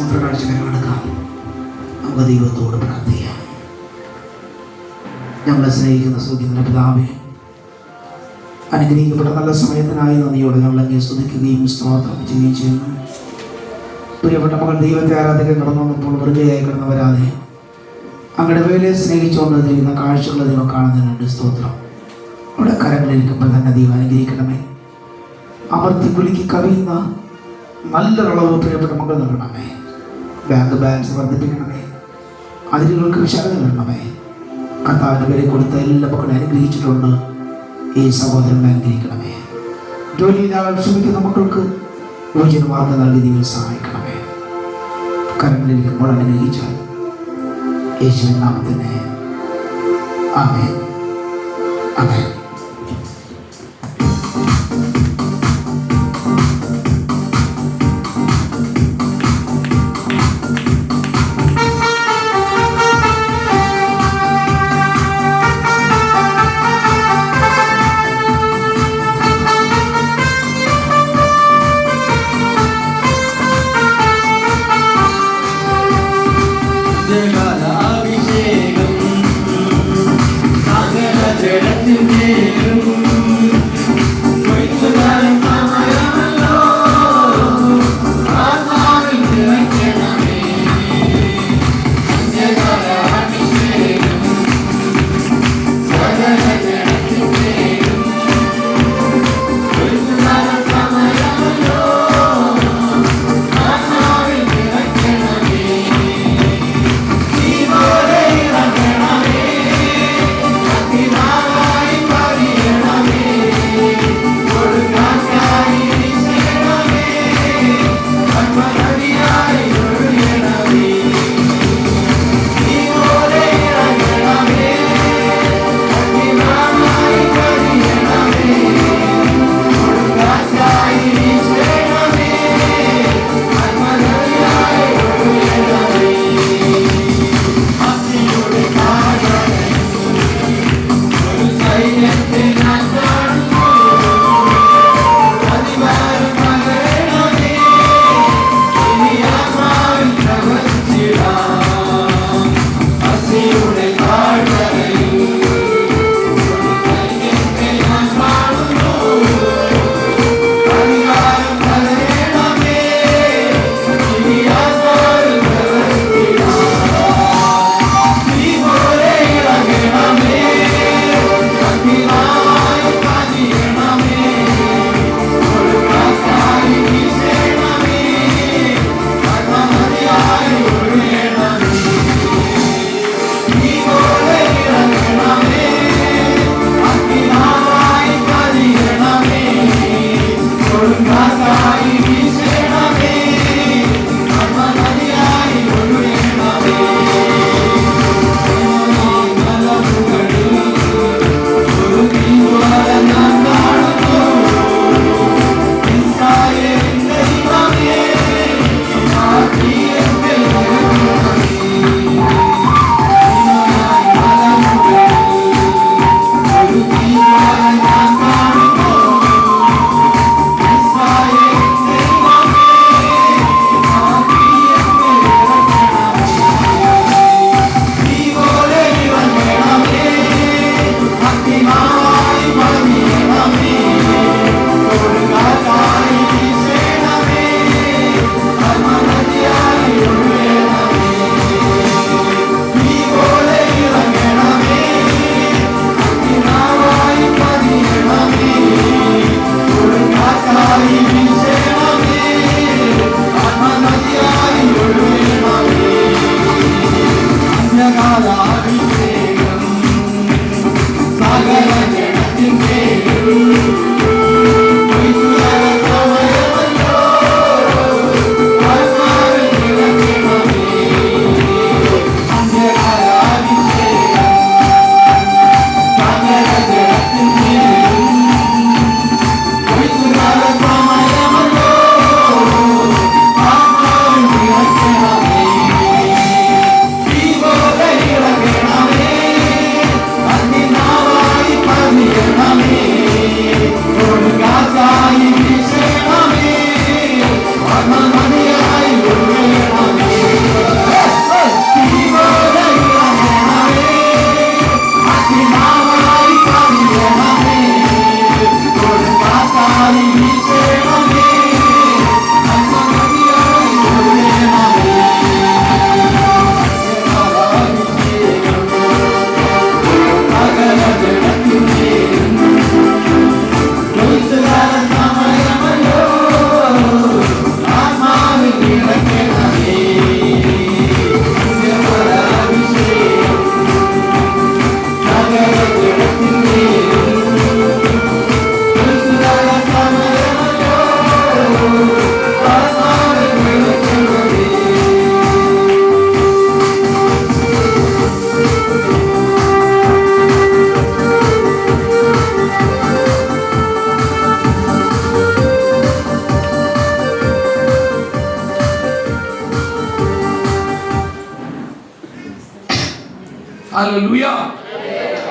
സ്തോത്ര കാഴ്ചകൾ എടുക്കാം. നമുക്ക് ദൈവത്തോട് പ്രാർത്ഥിക്കാം. ഞങ്ങളെ സ്നേഹിക്കുന്ന സ്തുതിക്കുന്ന പിതാവേ, അനുഗ്രഹിക്കപ്പെട്ട നല്ല സമയത്തിനായി നന്ദിയോടെ ഞങ്ങളെ സ്തുതിക്കുകയും സ്തോത്രം ചെയ്യുകയും ചെയ്യുന്നു. പ്രിയപ്പെട്ട മകൾ ദൈവത്തെ ആരാധിക്കാൻ കടന്നു വന്നപ്പോൾ വെറുതെയായി കടന്നു വരാതെ അങ്ങയുടെ വേലയെ സ്നേഹിച്ചുകൊണ്ട് ചെയ്യുന്ന കാഴ്ചകൾ ദൈവം കാണുന്നതിനുണ്ട്. സ്തോത്രം. അവിടെ കരങ്ങളിരിക്കുമ്പോൾ തന്നെ ദൈവം അനുഗ്രഹിക്കണമേ. അമർത്തി കുലുക്കി കവിയുന്ന നല്ലൊരളവ് പ്രിയപ്പെട്ട മകൾ നൽകണമേ. Bank balance വർദ്ധിപ്പിക്കണമേ. അതിരുകൾക്ക് വിശാലത വരണമേ. കർത്താവിൻ്റെ പേരെ കൊടുത്ത എല്ലാ മക്കളെ അനുഗ്രഹിച്ചിട്ടുണ്ട്. ഈ സഹോദരനെ അനുഗ്രഹിക്കണമേ. ജോലിയിലാകാൻ ശ്രമിക്കുന്ന മക്കൾക്ക് യോജന മാർഗം നൽകി ദൈവം സഹായിക്കണമേ. കരങ്ങളിരിക്കുമ്പോൾ അനുഗ്രഹിച്ചാൽ യേശുവിൻ നാമത്തിനെ ആമേൻ. ആമേൻ. അഭിഷേകം സകല ജഡത്തിൻ്റെ ഹല്ലേലൂയ,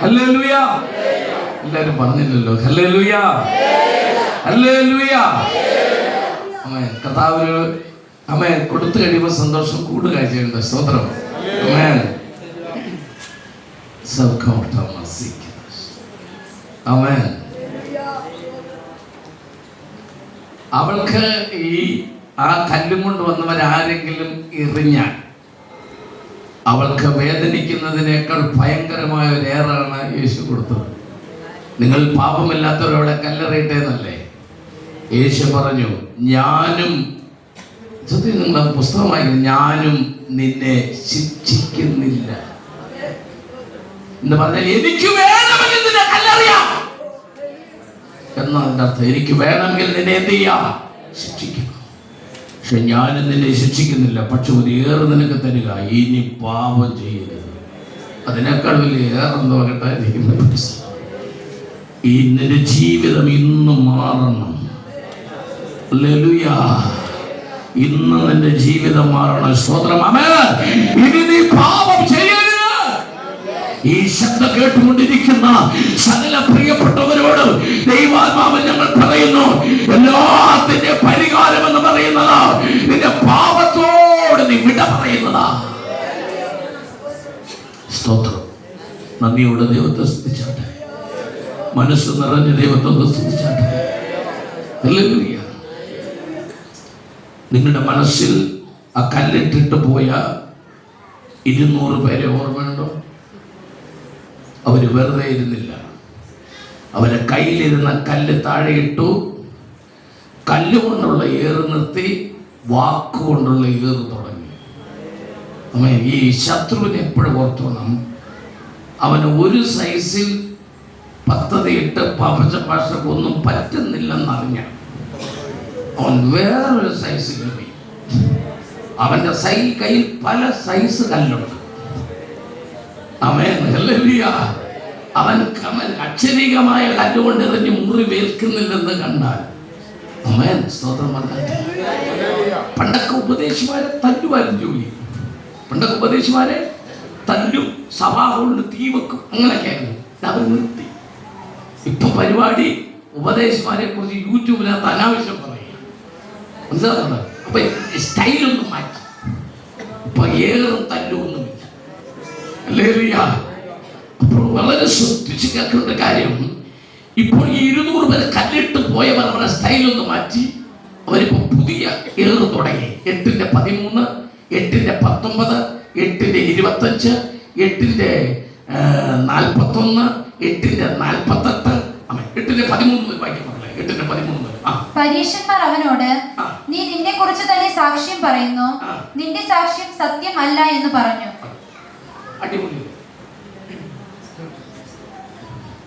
ഹല്ലേലൂയ. എല്ലാവരും പറഞ്ഞില്ലല്ലോ ഹല്ലേലൂയ, ഹല്ലേലൂയ. ആമേൻ. കർത്താവിന് ആമേൻ കൊടുത്തു കഴിയുമ്പോൾ സന്തോഷം കൂടുക ചെയ്യേണ്ട. സ്തോത്രം. ആമേൻ. ആമേൻ. അവൾക്ക് ഈ ആ കല്ലും കൊണ്ട് വന്നവരാരെങ്കിലും എറിഞ്ഞാൽ അവൾക്ക് വേദനിക്കുന്നതിനേക്കാൾ ഭയങ്കരമായ ഒരു ഏറാണ് യേശു കൊടുത്തത്. നിങ്ങൾ പാപമില്ലാത്തവരവിടെ കല്ലെറിയട്ടെന്നല്ലേ യേശു പറഞ്ഞു. ഞാനും സത്യം, നിങ്ങൾ പുസ്തകമായി, ഞാനും നിന്നെ ശിക്ഷിക്കുന്നില്ല എന്ന് പറഞ്ഞാൽ എനിക്ക് വേണമെങ്കിൽ നിന്നെ കല്ലെറിയാം എന്നതിൻ്റെ അർത്ഥം. എനിക്ക് വേണമെങ്കിൽ നിന്നെ എന്ത് ചെയ്യാം? ശിക്ഷിക്കാം. പക്ഷെ ഞാനും നിന്നെ ശിക്ഷിക്കുന്നില്ല, പക്ഷെ ഒരു ഏറ് നിനക്ക് തരിക, ഇനി പാപം ചെയ്യരുത്. അതിനേക്കാൾ വലിയ ഏറെന്തോ കേട്ടാ ഈ നിന്റെ ജീവിതം ഇന്ന് മാറണം. ഹല്ലേലൂയ. ഇന്ന് നിന്റെ ജീവിതം മാറണം. സ്തോത്രം. ആമേൻ. ഇനി നീ പാപം ചെയ്യരുത്. ഈ ശബ്ദം കേട്ടുകൊണ്ടിരിക്കുന്ന സകല പ്രിയപ്പെട്ടവരോട് ദൈവാത്മാവിൽ ഞങ്ങൾ പറയുന്നു, എല്ലാത്തിന്റെ പരിഹാരം എന്ന് പറയുന്നത് നിന്റെ പാപത്തോട് നീ വിട പറയുന്നതാ. സ്തോത്രം. നന്ദിയോടെ ദൈവത്തെ സ്തുതിച്ചാട്ടെ. മനസ്സ് നിറഞ്ഞ ദൈവത്തെ സ്തുതിച്ചാട്ടെ. ഹല്ലേലൂയ. നിങ്ങളുടെ മനസ്സിൽ ആ കല്ലിട്ടിട്ട് പോയ 200 പേരെ ഓർമ്മയുണ്ടോ? അവര് വെറുതെ ഇരുന്നില്ല. അവരെ കയ്യിലിരുന്ന കല്ല് താഴെയിട്ടു. കല്ലുകൊണ്ടുള്ള ഏറ് നിർത്തി, വാക്കുകൊണ്ടുള്ള ഏറ് തുടങ്ങി. അമ്മേ, ഈ ശത്രുവിനെ എപ്പോഴും ഓർത്തോണം. അവന് ഒരു സൈസിൽ പദ്ധതിയിട്ട് പാപചഭാഷക്കൊന്നും പറ്റുന്നില്ലെന്നറിഞ്ഞ അവൻ വേറൊരു സൈസിൽ എറി. അവന്റെ കയ്യിൽ പല സൈസ് കല്ലുണ്ട്. ആമേൻ. ഹല്ലേലൂയ. അവൻ അക്ഷരികമായ കല്ലുകൊണ്ട് എറിഞ്ഞ് മുറിവേൽക്കുന്നില്ലെന്ന് കണ്ടാൽ ആമേൻ. സ്തോത്രം. പണ്ടൊക്കെ ഉപദേശിമാരെ തല്ലുമായിരുന്നു ജോലി. പണ്ടൊക്കെ ഉപദേശിമാരെ തല്ലും, സഭാകൊണ്ട് തീ വെക്കും, അങ്ങനെയൊക്കെ ആയിരുന്നു. അവർ നിർത്തി. ഇപ്പൊ പരിപാടി ഉപദേശിമാരെ കുറിച്ച് യൂട്യൂബിനകത്ത് അനാവശ്യം പറയുക. മനസ്സിലാകുന്നുണ്ടോ? അപ്പൊ സ്റ്റൈലൊന്നും മാറ്റി. ഇപ്പൊ ഏറും തല്ലുമൊന്നുമില്ല. ഹല്ലേലൂയ. അപ്പോൾ വളരെ ശ്രദ്ധിച്ച് കേൾക്കേണ്ട കാര്യം, ഇപ്പോൾ ഈ 200 പേരെ കല്ലിട്ട് പോയവർ അവരുടെ സ്റ്റൈലൊന്ന് മാറ്റി. അവരിപ്പോ പുതിയ ഏറ് തുടങ്ങി. 8-ന്റെ 13, 8-ന്റെ 19, 8-ന്റെ 25, 8-ന്റെ 41, 8-ന്റെ 48, 8-ന്റെ 13 വായിക്കാൻ പറഞ്ഞേ. 8-ന്റെ 13. പരീശന്മാർ അവനോട്, നീ നിന്നെ കുറിച്ച് തന്നെ സാക്ഷ്യം പറയുന്നു, നിന്റെ സാക്ഷ്യം സത്യമല്ല എന്ന് പറഞ്ഞു. അടിപൊളി.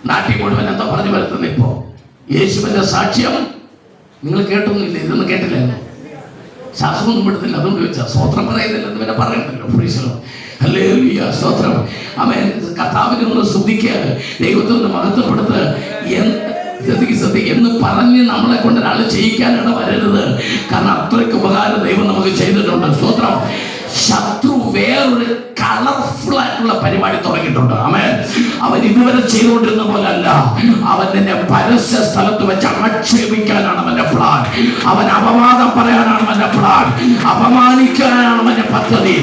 നാട്ടിൽ മുഴുവൻ എന്താ പറഞ്ഞു വരുത്തുന്നത്? ഇപ്പോ യേശുവിന്റെ സാക്ഷ്യം നിങ്ങൾ കേട്ടൊന്നുമില്ല. ഇതൊന്നും കേട്ടില്ലായിരുന്നു. ശാസ്ത്രമൊന്നും പെടുത്തില്ല. അതുകൊണ്ട് ചോദിച്ചാൽ സ്വോത്രം പറയുന്നില്ലെന്ന് പിന്നെ പറയണ്ടല്ലോ. പ്രീശലോ. ഹല്ലേലൂയ. സ്തോത്രം. ആമേൻ. കർത്താവിനെ ഒന്ന് സ്തുതിക്കുക, ദൈവത്തെ ഒന്ന് മഹത്വപ്പെടുത്തുക എന്ന് പറഞ്ഞ് നമ്മളെ കൊണ്ട് ഒരാൾ ചെയ്യിക്കാനിട വരരുത്. കാരണം അത്രയ്ക്ക് ഉപകാരം ദൈവം നമുക്ക് ചെയ്തിട്ടുണ്ട്. സ്തോത്രം. ശത്രു വേറൊരു കളർഫുൾ ആയിട്ടുള്ള പരിപാടി തുടങ്ങിയിട്ടുണ്ട്. ആമേൻ. അവൻ ഇതുവരെ ചെയ്തുകൊണ്ടിരുന്ന പോലെ അല്ല. അവൻ നിന്നെ പരസ്യ സ്ഥലത്ത് വെച്ച് ആക്ഷേപിക്കാനാണ് അവന്റെ പ്ലാൻ. അവൻ അപവാദം പറയാനാണ് അവന്റെ പ്ലാൻ. അപമാനിക്കാനാണ് അവന്റെ പദ്ധതി.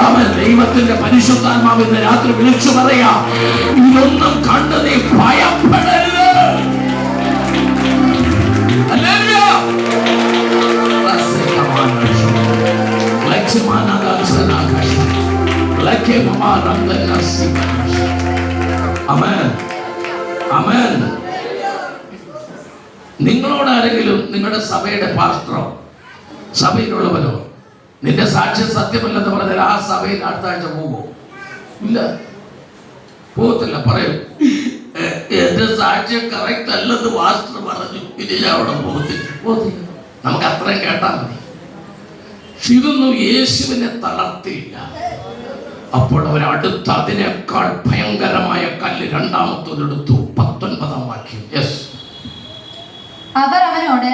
അവൻ ദൈവത്തിന്റെ പരിശുദ്ധാത്മാവ് ഇന്ന് രാത്രി വിളിച്ചു പറയാ, ഇതൊന്നും കണ്ട് നീ ഭയപ്പെടരുത്. നിങ്ങളോട് ആരെങ്കിലും നിങ്ങളുടെ സഭയുടെ പാസ്റ്ററോ സഭയിലുള്ളവരോ നിന്റെ സാക്ഷ്യം സത്യമല്ലെന്ന് പറഞ്ഞാൽ ആ സഭയിൽ അടുത്ത ആഴ്ച പോകുമോ? ഇല്ല, പോകത്തില്ല. പറയും, എന്റെ സാക്ഷ്യം കറക്റ്റ് അല്ലെന്ന് പാസ്റ്റർ പറഞ്ഞു, ഇനി ഞാൻ അവിടെ പോകത്തില്ല. നമുക്ക് അത്രയും കേട്ടാൽ മതി. ഇതൊന്നും യേശുവിനെ തളർത്തിയില്ല. അപ്പോൾ അവരടുത്ത് അതിനേക്കാൾ ഭയങ്കരമായ കല്ല് രണ്ടാമത്തേതെടുത്തു. 19-ാം വാക്യം. യെസ്. അവർ അവനോട്,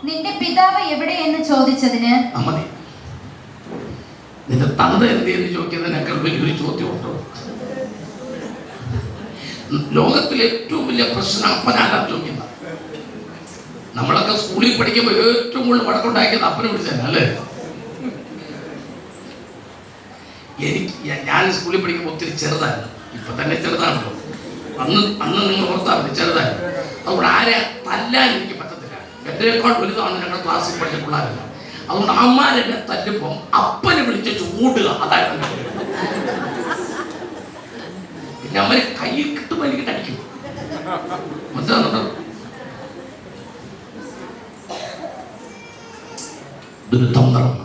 നിന്റെ പിതാവ് എവിടെ എന്ന് ചോദിച്ചതിന്, മതി, നിന്റെ തന്ത എന്ത് എന്ന് ചോദിക്കുന്നതിനേക്കാൾ വലിയൊരു ചോദ്യം ഉണ്ടോ? ലോകത്തിലെ ഏറ്റവും വലിയ പ്രശ്നം അപ്പനാരാ ചോദിക്കുന്നത്. നമ്മളൊക്കെ സ്കൂളിൽ പഠിക്കുമ്പോൾ ഏറ്റവും കൂടുതൽ വടക്കുണ്ടാക്കിയത് അപ്പനെ വിളിച്ചതന്നെ അല്ലേ? ഞാൻ സ്കൂളിൽ പഠിക്കുമ്പോൾ ഒത്തിരി ചെറുതായിരുന്നു, ഇപ്പൊ തന്നെ ചെറുതാണല്ലോ. അന്ന് നിങ്ങൾ ഓർത്താൽ മതി, ചെറുതായിരുന്നു. അതുകൊണ്ട് ആരെ തല്ലാൻ എനിക്ക് പറ്റത്തില്ല. എൻ്റെക്കാൾ വലുതാണ് ഞങ്ങളുടെ ക്ലാസ്സിൽ പഠിച്ച പിള്ളേരല്ല. അതുകൊണ്ട് അമ്മമാരെന്നെ തല്ലുമ്പോൾ അപ്പനെ വിളിച്ച് ചൂടുക, അതായിരുന്നു. പിന്നെ അവര് കയ്യിൽ കിട്ടുമ്പോൾ എനിക്ക് അടിക്കും, മനസ്സിലാകുന്നുണ്ടോ? ഇതൊരു തന്ത്രമാണ്.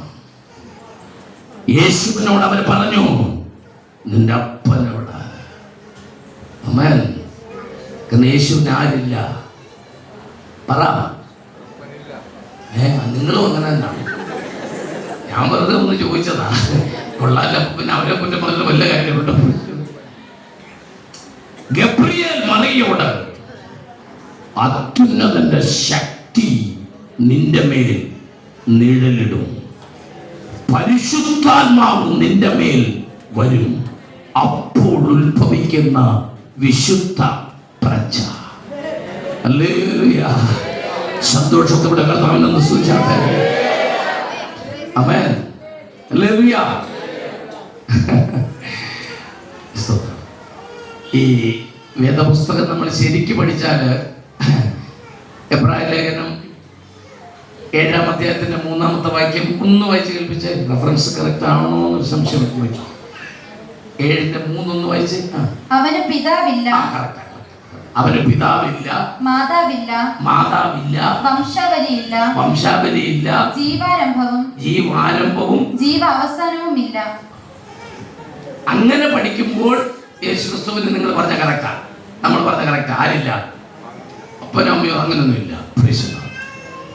യേശുവിനോട് അവർ പറഞ്ഞു, നിന്റെ അപ്പനോട്. ആമേൻ. യേശുവിന് ആരില്ല പറ. നിങ്ങളും അങ്ങനെ തന്നെയാണ്. ഞാൻ വെറുതെ ഒന്ന് ചോദിച്ചതാ, കൊള്ളാല്ല. പിന്നെ അവരെ കുറ്റം പറഞ്ഞ വല്ല കാര്യമുണ്ടോ? ഗബ്രിയേൽ മറിയോട്, അത്യുന്നതന്റെ ശക്തി നിന്റെ മേൽ നിഴലിടും, പരിശുദ്ധാത്മാവ് നിന്റെ മേൽ വരും, അപ്പോൾ ഉത്ഭവിക്കുന്ന വിശുദ്ധ പ്രജ. ഹല്ലേലൂയ. സന്തോഷത്തോടെ കർത്താവിനെ സ്തുതിച്ചാട്ടെ. ആമേൻ. ഹല്ലേലൂയ. ഈ വേദപുസ്തകം നമ്മൾ ശരിക്കും പഠിച്ചാൽ എബ്രായ ലേഖനം 7-ാം അധ്യായത്തിന്റെ 3-ാമത്തെ വാക്യം ഒന്ന് വായിച്ച് കേൾപ്പിച്ച റെഫറൻസ് കറക്റ്റ് ആണോ എന്നൊരു സംശയം ചോദിച്ചു. 7:3 വായിച്ച്. അവന് പിതാവില്ല, അവന് പിതാവില്ല, മാതാവില്ല, വംശാവലിയില്ല, ജീവാരംഭവും ജീവാവസാനവുമില്ല. അങ്ങനെ പഠിക്കുമ്പോൾ യേശുക്രിസ്തുവിന് നിങ്ങൾ പറഞ്ഞ കറക്റ്റാ, നമ്മൾ പറഞ്ഞ കറക്റ്റാ. ആരില്ല, അപ്പനോ അമ്മയോ അങ്ങനൊന്നുമില്ല.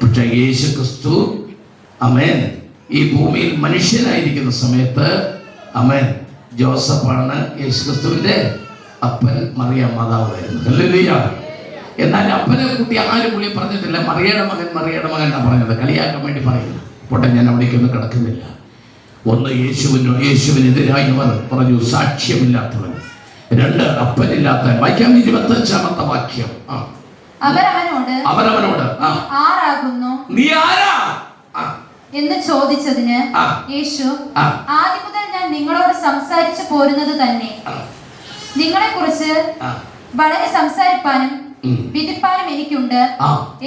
പക്ഷെ യേശുക്രിസ്തു ആമേൻ ഈ ഭൂമിയിൽ മനുഷ്യനായിരിക്കുന്ന സമയത്ത് ആമേൻ ജോസഫാണ് യേശുക്രിസ്തുവിന്റെ അപ്പൻ, മറിയ മാതാവായിരുന്നു. ഹല്ലേലൂയ. എന്നാൽ അപ്പനെ കുട്ടി ആരും പുള്ളി പറഞ്ഞിട്ടില്ല. മറിയയുടെ മകൻ എന്നാണ് പറഞ്ഞത്, കളിയാക്കാൻ വേണ്ടി പറയില്ല. പോട്ടെ, ഞാൻ അവിടേക്കൊന്നും കിടക്കുന്നില്ല. ഒന്ന്, യേശുവിനെതിരായവർ പറഞ്ഞു സാക്ഷ്യമില്ലാത്തവൻ. 2, അപ്പനില്ലാത്തവൻ. വായിക്കാം 25-ാമത്തെ വാക്യം. അവരവനോട് നീ ആരാ എന്ന് ചോദിച്ചതിന് യേശു, ആദ്യം മുതൽ ഞാൻ നിങ്ങളോട് സംസാരിച്ചു പോരുന്നത് തന്നെ. നിങ്ങളെ കുറിച്ച് വളരെ സംസാരിപ്പാനും വിധിപ്പാനും എനിക്കുണ്ട്.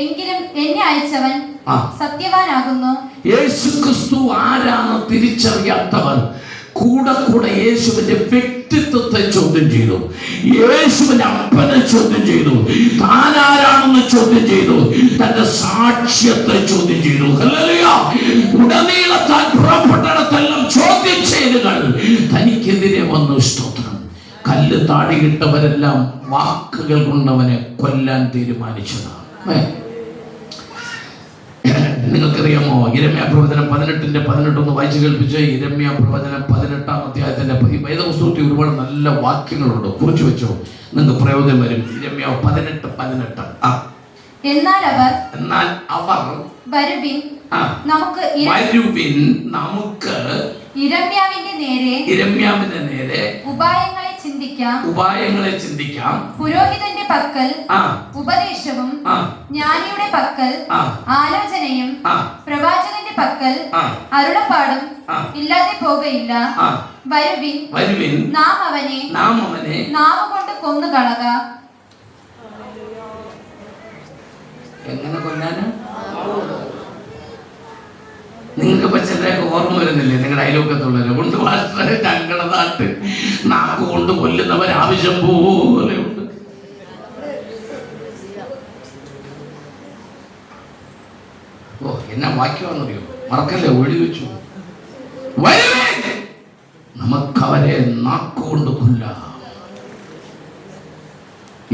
എങ്കിലും എന്നെ അയച്ചവൻ സത്യവാനാകുന്നു. യേശുക്രിസ്തു ആരാണ് തിരിച്ചറിയാത്തവൻ കൂടെ യേശുവിന്റെ വ്യക്തിത്വത്തെ ചോദ്യം ചെയ്തു, യേശുവിന്റെ അപ്പനെ ചോദ്യം ചെയ്തു, താനാരാണെന്ന് ചോദ്യം ചെയ്തു, തന്റെ സാക്ഷ്യത്തെ ചോദ്യം ചെയ്തു. ഹല്ലേലൂയ. ഉടനീളത്താൻ പുറപ്പെട്ടിടത്തെല്ലാം ചോദ്യം ചെയ്തുകൾ തനിക്കെതിരെ വന്നു. സ്തോത്രം. കല്ല് താടിയിട്ടവരെല്ലാം വാക്കുകൾ കൊണ്ടവനെ കൊല്ലാൻ തീരുമാനിച്ചതാണ്. നിങ്ങൾക്കറിയാമോ, യിരെമ്യാ പ്രവചനം 18:18 ഒന്ന് വായിച്ചു കേൾപ്പിച്ച്. യിരെമ്യാ പ്രവചനം 18-ാം അധ്യായത്തിന്റെ വേദപുസ്തകത്തിൽ ഒരുപാട് നല്ല വാക്യങ്ങളുണ്ട്, കുറിച്ചു വെച്ചോ, നിങ്ങൾക്ക് പ്രയോജനം വരും. യിരെമ്യാ 18:18. എന്നാൽ അവർ വരുവിൻ നമുക്ക് യിരെമ്യാവിന്റെ നേരെ ഉപായങ്ങളെ ചിന്തിക്കാം. പുരോഹിതന്റെ പക്കൽ ഉപദേശവും ജ്ഞാനിയുടെ പക്കൽ ആലോചനയും പ്രവാചകന്റെ പക്കൽ അരുളപ്പാടും ഇല്ലാതെ പോകയില്ല. വരുവിൻ നാം അവനെ നാവ് കൊണ്ട് കൊന്നുകളക. എങ്ങനെ കൊല്ലാന്? നിങ്ങൾക്ക് ചിലരൊക്കെ ഓർമ്മ വരുന്നില്ലേ? നിങ്ങളുടെ അയലോക്കത്തുള്ളവരെ കൊണ്ട് വളരെ ഞങ്ങളുടെ നാട്ട് നാക്ക് കൊണ്ട് കൊല്ലുന്നവർ ആവശ്യം പോലെയുണ്ട്. ഓ, എന്നാ വാക്യമാണെന്നറിയോ? മറക്കല്ലേ, എഴുതി വെച്ചു. നമുക്കവരെ നാക്കുകൊണ്ട് കൊല്ലാം.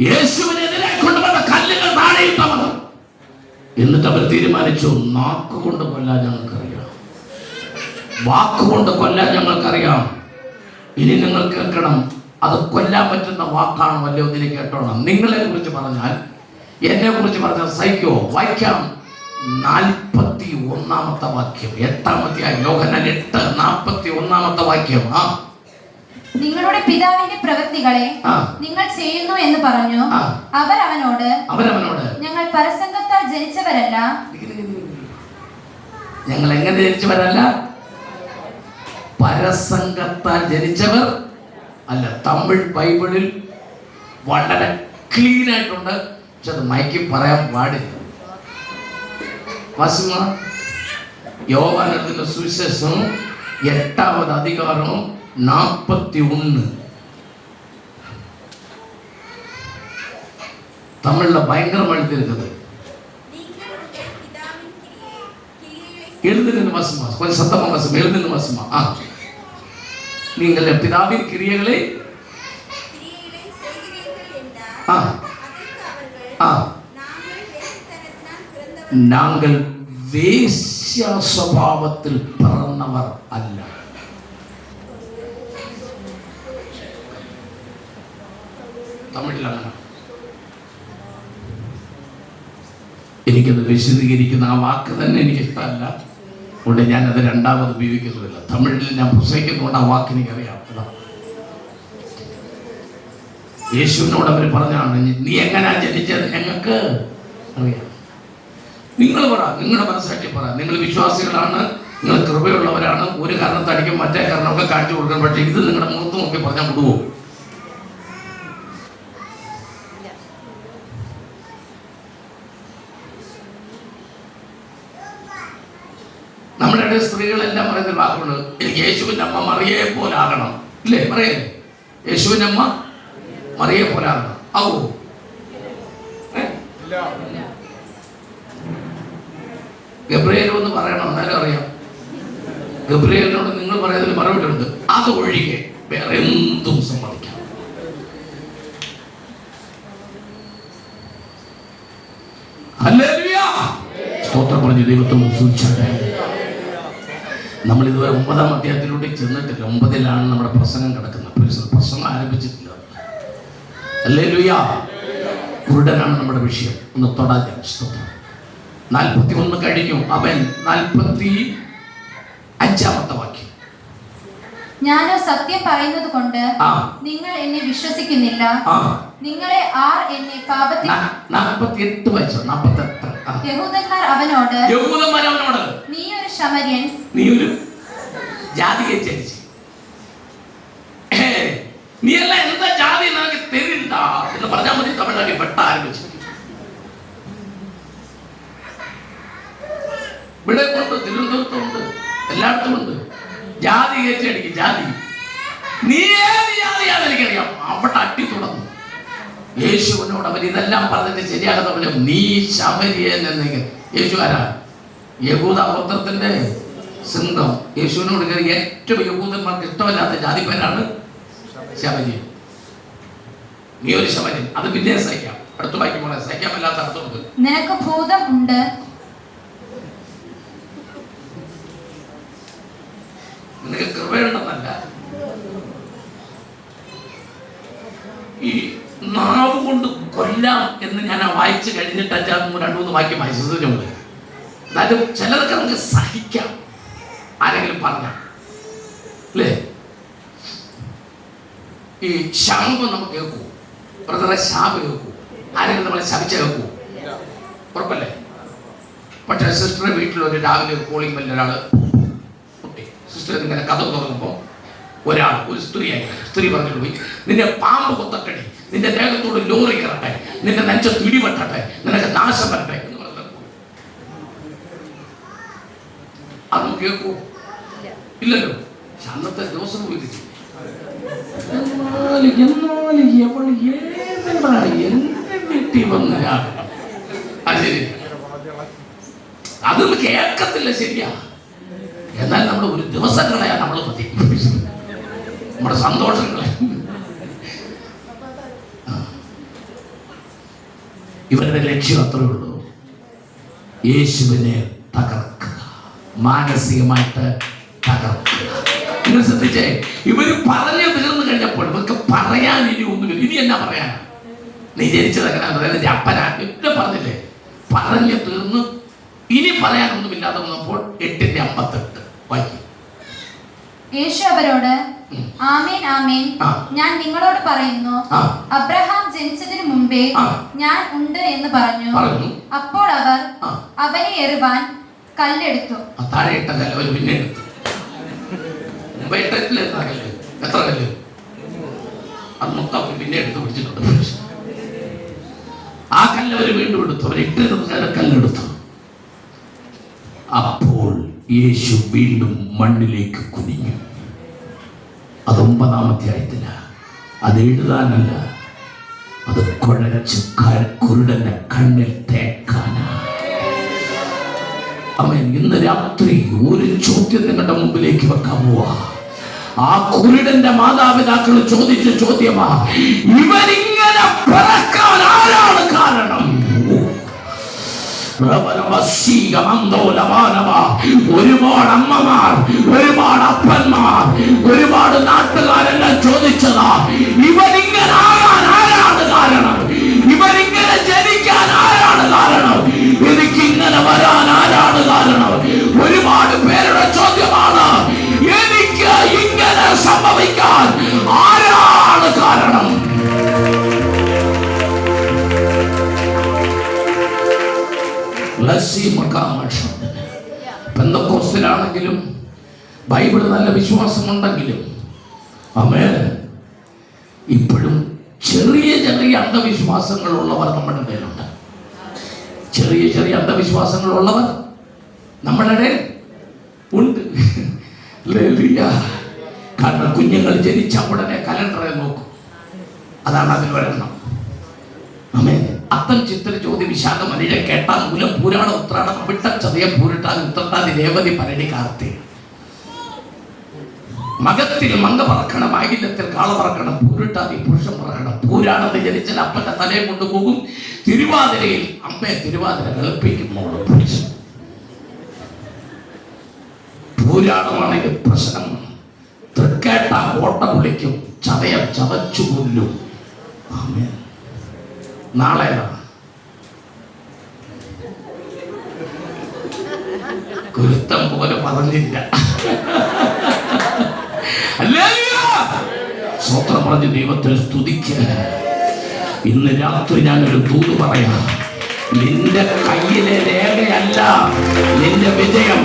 യേശുവിനെതിരെ കൊണ്ടുവന്ന കല്ലുകൾ താഴെയിട്ടവർ. എന്നിട്ട് അവർ തീരുമാനിച്ചു, നാക്കുകൊണ്ട് കൊല്ലാൻ ഞങ്ങൾക്കറിയാം, വാക്കുകൊണ്ട് കൊല്ലാൻ ഞങ്ങൾക്കറിയാം. ഇനി നിങ്ങൾ കേൾക്കണം, അത് കൊല്ലാൻ പറ്റുന്ന വാക്കാണോ അല്ലയോ എന്ന് കേട്ടോണം. നിങ്ങളെ കുറിച്ച് പറഞ്ഞാൽ, എന്നെ കുറിച്ച് പറഞ്ഞാൽ സഹിക്കോ? വായിക്കാം 41-ാമത്തെ വാക്യം. 8-ാം അധ്യായം യോഹന്നാൻ 8:41 വാക്യം. നിങ്ങളുടെ പിതാവിന്റെ പ്രവൃത്തികളെ നിങ്ങൾ ചെയ്യുന്നു എന്ന് പറഞ്ഞു. അവർ അവനോട് ഞങ്ങൾ പരസംഗത്താൽ ജനിച്ചവരല്ല. ഞങ്ങൾ എങ്ങനെ ജനിച്ചവരല്ല? പരസംഗത്താൽ ജനിച്ചവർ അല്ല. തമിഴ് ബൈബിളിൽ വളരെ ക്ലീൻ ആയിട്ടുണ്ട്, പക്ഷെ അത് മൈക്കിൽ പറയാൻ പാടില്ല. യോവാൻ എഴുതുന്ന സുവിശേഷം 8ാം അധികാരം 41. തമിഴില് ഭയങ്കരമായി എഴുതിയിരിക്കുന്നത്. எழுதுன்னு வாசமா, கொஞ்சம் சத்தமா வாசமா, எழுதுன்னு வாசமா. நீங்கள் பிதாவின் கிரியைகளை நாங்கள் வேശ്യ സ്വഭാവത്തിൽ പിറന്നവർ അല്ല. തമിഴിലാണ്. എനിക്കത് വിശദീകരിക്കുന്ന ആ വാക്ക് തന്നെ എനിക്ക് ഇഷ്ടമല്ല, അതുകൊണ്ട് ഞാനത് രണ്ടാമത് ഉപയോഗിക്കുന്നില്ല. തമിഴിൽ ഞാൻ പ്രസംഗിക്കുന്നതുകൊണ്ട് ആ വാക്ക് എനിക്കറിയാം. യേശുവിനോട് അവർ പറഞ്ഞാണ്, നീ എങ്ങനെയാ ജനിച്ചത് ഞങ്ങൾക്ക് അറിയാം. നിങ്ങൾ പറ, നിങ്ങളുടെ മനസ്സാക്ഷി പറ. നിങ്ങൾ വിശ്വാസികളാണ്, നിങ്ങൾ കൃപയുള്ളവരാണ്. ഒരു കാരണത്തടിക്കും മറ്റേ കാരണമൊക്കെ കാണിച്ചു കൊടുക്കണം. പക്ഷേ ഇത് നിങ്ങളുടെ മുഖത്ത് നോക്കി പറഞ്ഞാൽ വിടുവോ? നമ്മുടെ സ്ത്രീകളെല്ലാം പറയുന്ന വാക്കുണ്ട്, എനിക്ക് യേശുവിൻ്റെ അമ്മ മറിയെ പോലെ ആകണം. ഇല്ലേ? പറയല്ലേ? യേശുവിൻ്റെ അമ്മ മറിയെ പോലെ ആകണം. ആവോ? ഗബ്രിയേലോന്ന് പറയണം, എന്നാലും അറിയാം. ഗബ്രിയേലിനോട് നിങ്ങൾ പറയുന്നതിൽ മറുപടിയുണ്ട്. അത് ഒഴികെ വേറെ എന്തും സമ്മതിക്കാം. ഹല്ലേലൂയ! സ്തോത്രം പറഞ്ഞു ദൈവത്തെ സൂക്ഷിച്ചേ. നമ്മൾ ഇതുവരെ 9ാം അധ്യായത്തിലൂടെ ചെന്നിട്ടില്ല. 9ലാണ് നമ്മുടെ പ്രസംഗം കിടക്കുന്നത്. പ്രസംഗം ആരംഭിച്ചിട്ടില്ല. ഹല്ലേലൂയ! കുരുടനാണ് നമ്മുടെ വിഷയം. ഒന്ന് തൊടാതെ. സ്തോത്രം. 41 കഴിഞ്ഞു. അവൻ 45ാമത്തെ വാക്യം. ഞാനോ സത്യം പറയുന്നത് കൊണ്ട് നിങ്ങൾ എന്നെ വിശ്വസിക്കുന്നില്ല. നിങ്ങളെ ആർ എന്നെ പാപത്തിൽ. 48 വായിച്ചോ. 48. യഹൂദന്മാർ അവനോട് നീ ഒരു ശമര്യൻ, നീ ഒരു ജാതിയെ ജനിച്ചു, നീ എല്ലാം എന്താ ജാതി നിനക്ക് തരില്ല എന്ന് പറഞ്ഞാൽ മതി. തമിഴ്നാട്ടിൽ പെട്ട ആരംഭിച്ചു. ഇവിടെ കൊണ്ട് തിരുവനന്തപുരത്തുണ്ട്, എല്ലായിടത്തും ഉണ്ട്. ജാതി കയറ്റി ജാതി. നീ ഏത് ജാതിയാണെന്ന് എനിക്കറിയാം. അവിടെ അട്ടി തുടങ്ങും. യേശുവിനോട് അവർ ഇതെല്ലാം പറഞ്ഞിട്ട് ശരിയാകാതെ പറഞ്ഞു, നീ ശമരിയൻ എന്നെങ്കിൽ. യേശു ആരാ? യഹൂദ ഗോത്രത്തിന്റെ സിംഹം. യേശുവിനോട് കയറി ഏറ്റവും യഹൂദന്മാർക്ക് ഇഷ്ടമല്ലാത്ത ജാതി പേരാണ് ശമരിയൻ. നീ ഒരു ശമരിയൻ. അത് പിന്നെ സഹിക്കാം. അടുത്ത വായിക്കുമ്പോൾ സഹിക്കാൻ മേലാത്ത അർത്ഥമുണ്ട്. നിനക്ക് ഭൂതം ഉണ്ട്. നിനക്ക് കൃപയുണ്ടെന്നല്ല, ഈ നാവ് കൊണ്ട് കൊല്ലാം എന്ന് ഞാൻ വായിച്ചു കഴിഞ്ഞിട്ട് 2-3 വാക്യം വായിച്ചതിനുണ്ട്. അതായത് ചിലതൊക്കെ നമുക്ക് സഹിക്കാം, ആരെങ്കിലും പറഞ്ഞ അല്ലേ. ഈ ശാപം നമുക്ക് കേൾക്കൂ, ബ്രദറെ ശാപം കേൾക്കൂ, ആരെങ്കിലും നമ്മളെ ശപിച്ച കേൾക്കൂ, ഉറപ്പല്ലേ? പക്ഷേ സിസ്റ്ററെ വീട്ടിലൊരു രാവിലെ കോളിംഗ് ബെല്ലിൽ ഒരാൾ കുട്ടി, സിസ്റ്റർ ഇങ്ങനെ കഥ തുറക്കുമ്പോൾ ഒരു സ്ത്രീ പറഞ്ഞിട്ട് പോയി, നിന്നെ പാമ്പ് കൊത്തട്ടടി, നിന്റെ ദേഹത്തോട് ലോറി കയറട്ടെ, നിന്റെ നെഞ്ച തുടി വെട്ടട്ടെ, നിനക്ക് നാശം വരട്ടെ എന്ന് പറഞ്ഞ അത് കേൾക്കൂ? ഇല്ലല്ലോ. അന്നത്തെ ദിവസം വീട്ടിൽ വീട്ടിൽ വന്ന അതൊന്നും കേൾക്കത്തില്ല. ശരിയാ. എന്നാൽ നമ്മുടെ ഒരു ദിവസം കളയാൻ നമ്മൾ മതി, നമ്മുടെ സന്തോഷങ്ങളെ. ഇവരുടെ ലക്ഷ്യം അത്രേ ഉള്ളൂ, യേശുവിനെ തകർക്കുക, മാനസികമായിട്ട് തകർക്കുക. നിങ്ങൾ ശ്രദ്ധിച്ചേ, ഇവര് പറഞ്ഞു തീർന്നു കഴിഞ്ഞപ്പോൾ ഇവർക്ക് പറയാൻ ഇനി ഒന്നുമില്ല. ഇനി എന്നാ പറയാനാ? നീ ജനിച്ചത് എങ്ങനെയാ, അപ്പനാ എല്ലാം പറഞ്ഞില്ലേ, പറഞ്ഞു തീർന്നു. ഇനി പറയാനൊന്നുമില്ലാതെ വന്നപ്പോൾ 8:58 വായിക്കും. യേശു അവരോട്, ആമേൻ ആമേൻ, ഞാൻ നിങ്ങളോട് പറയുന്നു, അബ്രഹാം ജനിച്ചതിനു മുമ്പേ ഞാൻ ഉണ്ട് എന്ന് പറഞ്ഞു. അപ്പോൾ അവർ അവനെ എറിവാൻ കല്ലെടുത്തു. ആ കല്ലവര് വീണ്ടും എടുത്തു. അവരിട്ടിരുന്ന കല്ലെടുത്തു. അപ്പോൾ യേശു വീണ്ടും മണ്ണിലേക്ക് കുനിഞ്ഞു. അത് 9-ാം അധ്യായത്തില. അത് എഴുതാനല്ല, അത് കുഴച്ച് കുരുടന്റെ കണ്ണിൽ തേക്കാനാ. അവൻ ഇന്ന് രാത്രി ഒരു ചോദ്യം നിങ്ങളുടെ മുമ്പിലേക്ക് വെക്കാൻ പോവാ. ആ കുരുടന്റെ മാതാപിതാക്കൾ ചോദിച്ച ചോദ്യമാ, ഇവരിങ്ങനെ പിറക്കാൻ ആരാണ് കാരണം? ഒരുപാട് അമ്മമാർ, ഒരുപാട് അപ്പന്മാർ, ഒരുപാട് നാട്ടുകാരെല്ലാം ചോദിച്ചതാ, ഇവരിങ്ങനെ ആകാൻ ആരാണ് കാരണം? ഇവരിങ്ങനെ ജനിക്കാൻ ആരാണ് കാരണം? എനിക്കിങ്ങനെ വരാൻ ആരാണ് കാരണം? ഒരുപാട് പേരുടെ ചോദ്യമാണ്, എനിക്ക് ഇങ്ങനെ സംഭവിക്കാൻ ആരാണ് കാരണം? പെന്തക്കോസ്തിലാണെങ്കിലും ബൈബിള് നല്ല വിശ്വാസമുണ്ടെങ്കിലും ആമേൻ, ഇപ്പോഴും ചെറിയ ചെറിയ അന്ധവിശ്വാസങ്ങളുള്ളവർ നമ്മുടെ ഇടയിലുണ്ട്. ചെറിയ ചെറിയ അന്ധവിശ്വാസങ്ങളുള്ളവർ നമ്മുടെ ഇടയിൽ ഉണ്ട്. കാരണം കുഞ്ഞുങ്ങൾ ജനിച്ച ഉടനെ കലണ്ടറെ നോക്കും. അതാണ് അതിൽ ഒരെണ്ണം. ആമേൻ. അത്തം ചിത്ര ചോദ്യ വിശാഖ മനിഴ കേട്ടാൽ മൂലം പൂരാട ഉത്രാടം അവിട്ടം ചതയം പൂരിട്ടാൽ ഉത്രട്ടാതി രേവതി പരണി കാർത്തി. മകത്തിൽ മങ്ക പറക്കണം, ആയില്യത്തിൽ കാള പറക്കണം, പൂരിട്ടാതി പുരുഷൻ പറക്കണം. പൂരാടത്ത് ജനിച്ചാൽ അപ്പന്റെ തലയെ കൊണ്ടുപോകും. തിരുവാതിരയിൽ അമ്മയെ തിരുവാതിര കളിപ്പിക്കുമ്പോൾ പൂരാടമാണെങ്കിൽ പ്രശ്നം. തൃക്കേട്ട കോട്ട വിളിക്കും, ചതയം ചതച്ചു കൊല്ലും. ആമേൻ. നാളെ കുരുത്തം പോലെ പറഞ്ഞില്ല. സ്വത്രം പറഞ്ഞ് ദൈവത്തെ സ്തുതിക്കുക. ഇന്ന് രാത്രി ഞാനൊരു ദൂത് പറയാം. നിന്റെ കയ്യിലെ രേഖയല്ല നിന്റെ വിജയം.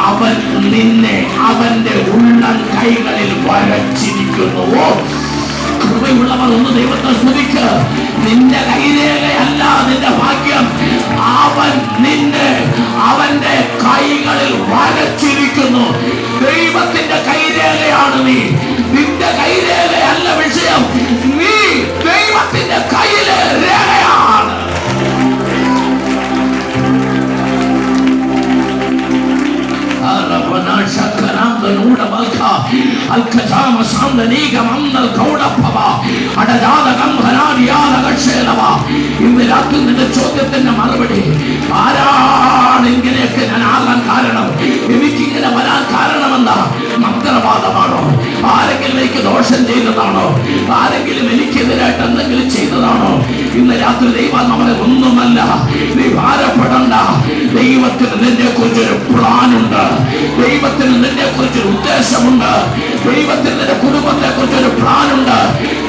അവൻ നിന്നെ അവന്റെ ഉള്ളം കൈകളിൽ വരച്ചിരിക്കുന്നു. കൃപയുള്ളവർ ഒന്ന് ദൈവത്തെ സ്തുതിക്കുക. നിന്റെ കൈരേഖയല്ല നിന്റെ ഭാഗ്യം. അവൻ നിന്നെ അവന്റെ കൈകളിൽ വരച്ചിരിക്കുന്നു. ദൈവത്തിന്റെ കൈരേഖയാണ് നീ. നിന്റെ കൈരേഖയല്ല വിഷയം. നീ ദൈവത്തിന്റെ കയ്യിലെ രേഖയാണ്. ഇന്ന് രാത്രി നിന്റെ ചോദ്യത്തിന്റെ മറുപടി, ആരാണ് ഇങ്ങനെയൊക്കെ ഞാൻ ആകാൻ കാരണം? എനിക്കിങ്ങനെ വരാൻ കാരണമെന്താ? മന്ത്രവാദമാണോ? ആരെങ്കിലും എനിക്ക് ദോഷം ചെയ്തതാണോ? ആരെങ്കിലും എനിക്കെതിരായിട്ട് എന്തെങ്കിലും ചെയ്തതാണോ? ഇന്ന് രാത്രി ദൈവം നമ്മളെ ഒന്നുമല്ല. നീ ഭാരപ്പെടണ്ട. ദൈവത്തിന് നിന്നെ കുറിച്ചൊരു പ്ലാനുണ്ട്. ദൈവത്തിന് നിന്നെ കുറിച്ചൊരു ഉദ്ദേശമുണ്ട്. ദൈവത്തിന് നിന്റെ കുടുംബത്തെ കുറിച്ചൊരു പ്ലാനുണ്ട്.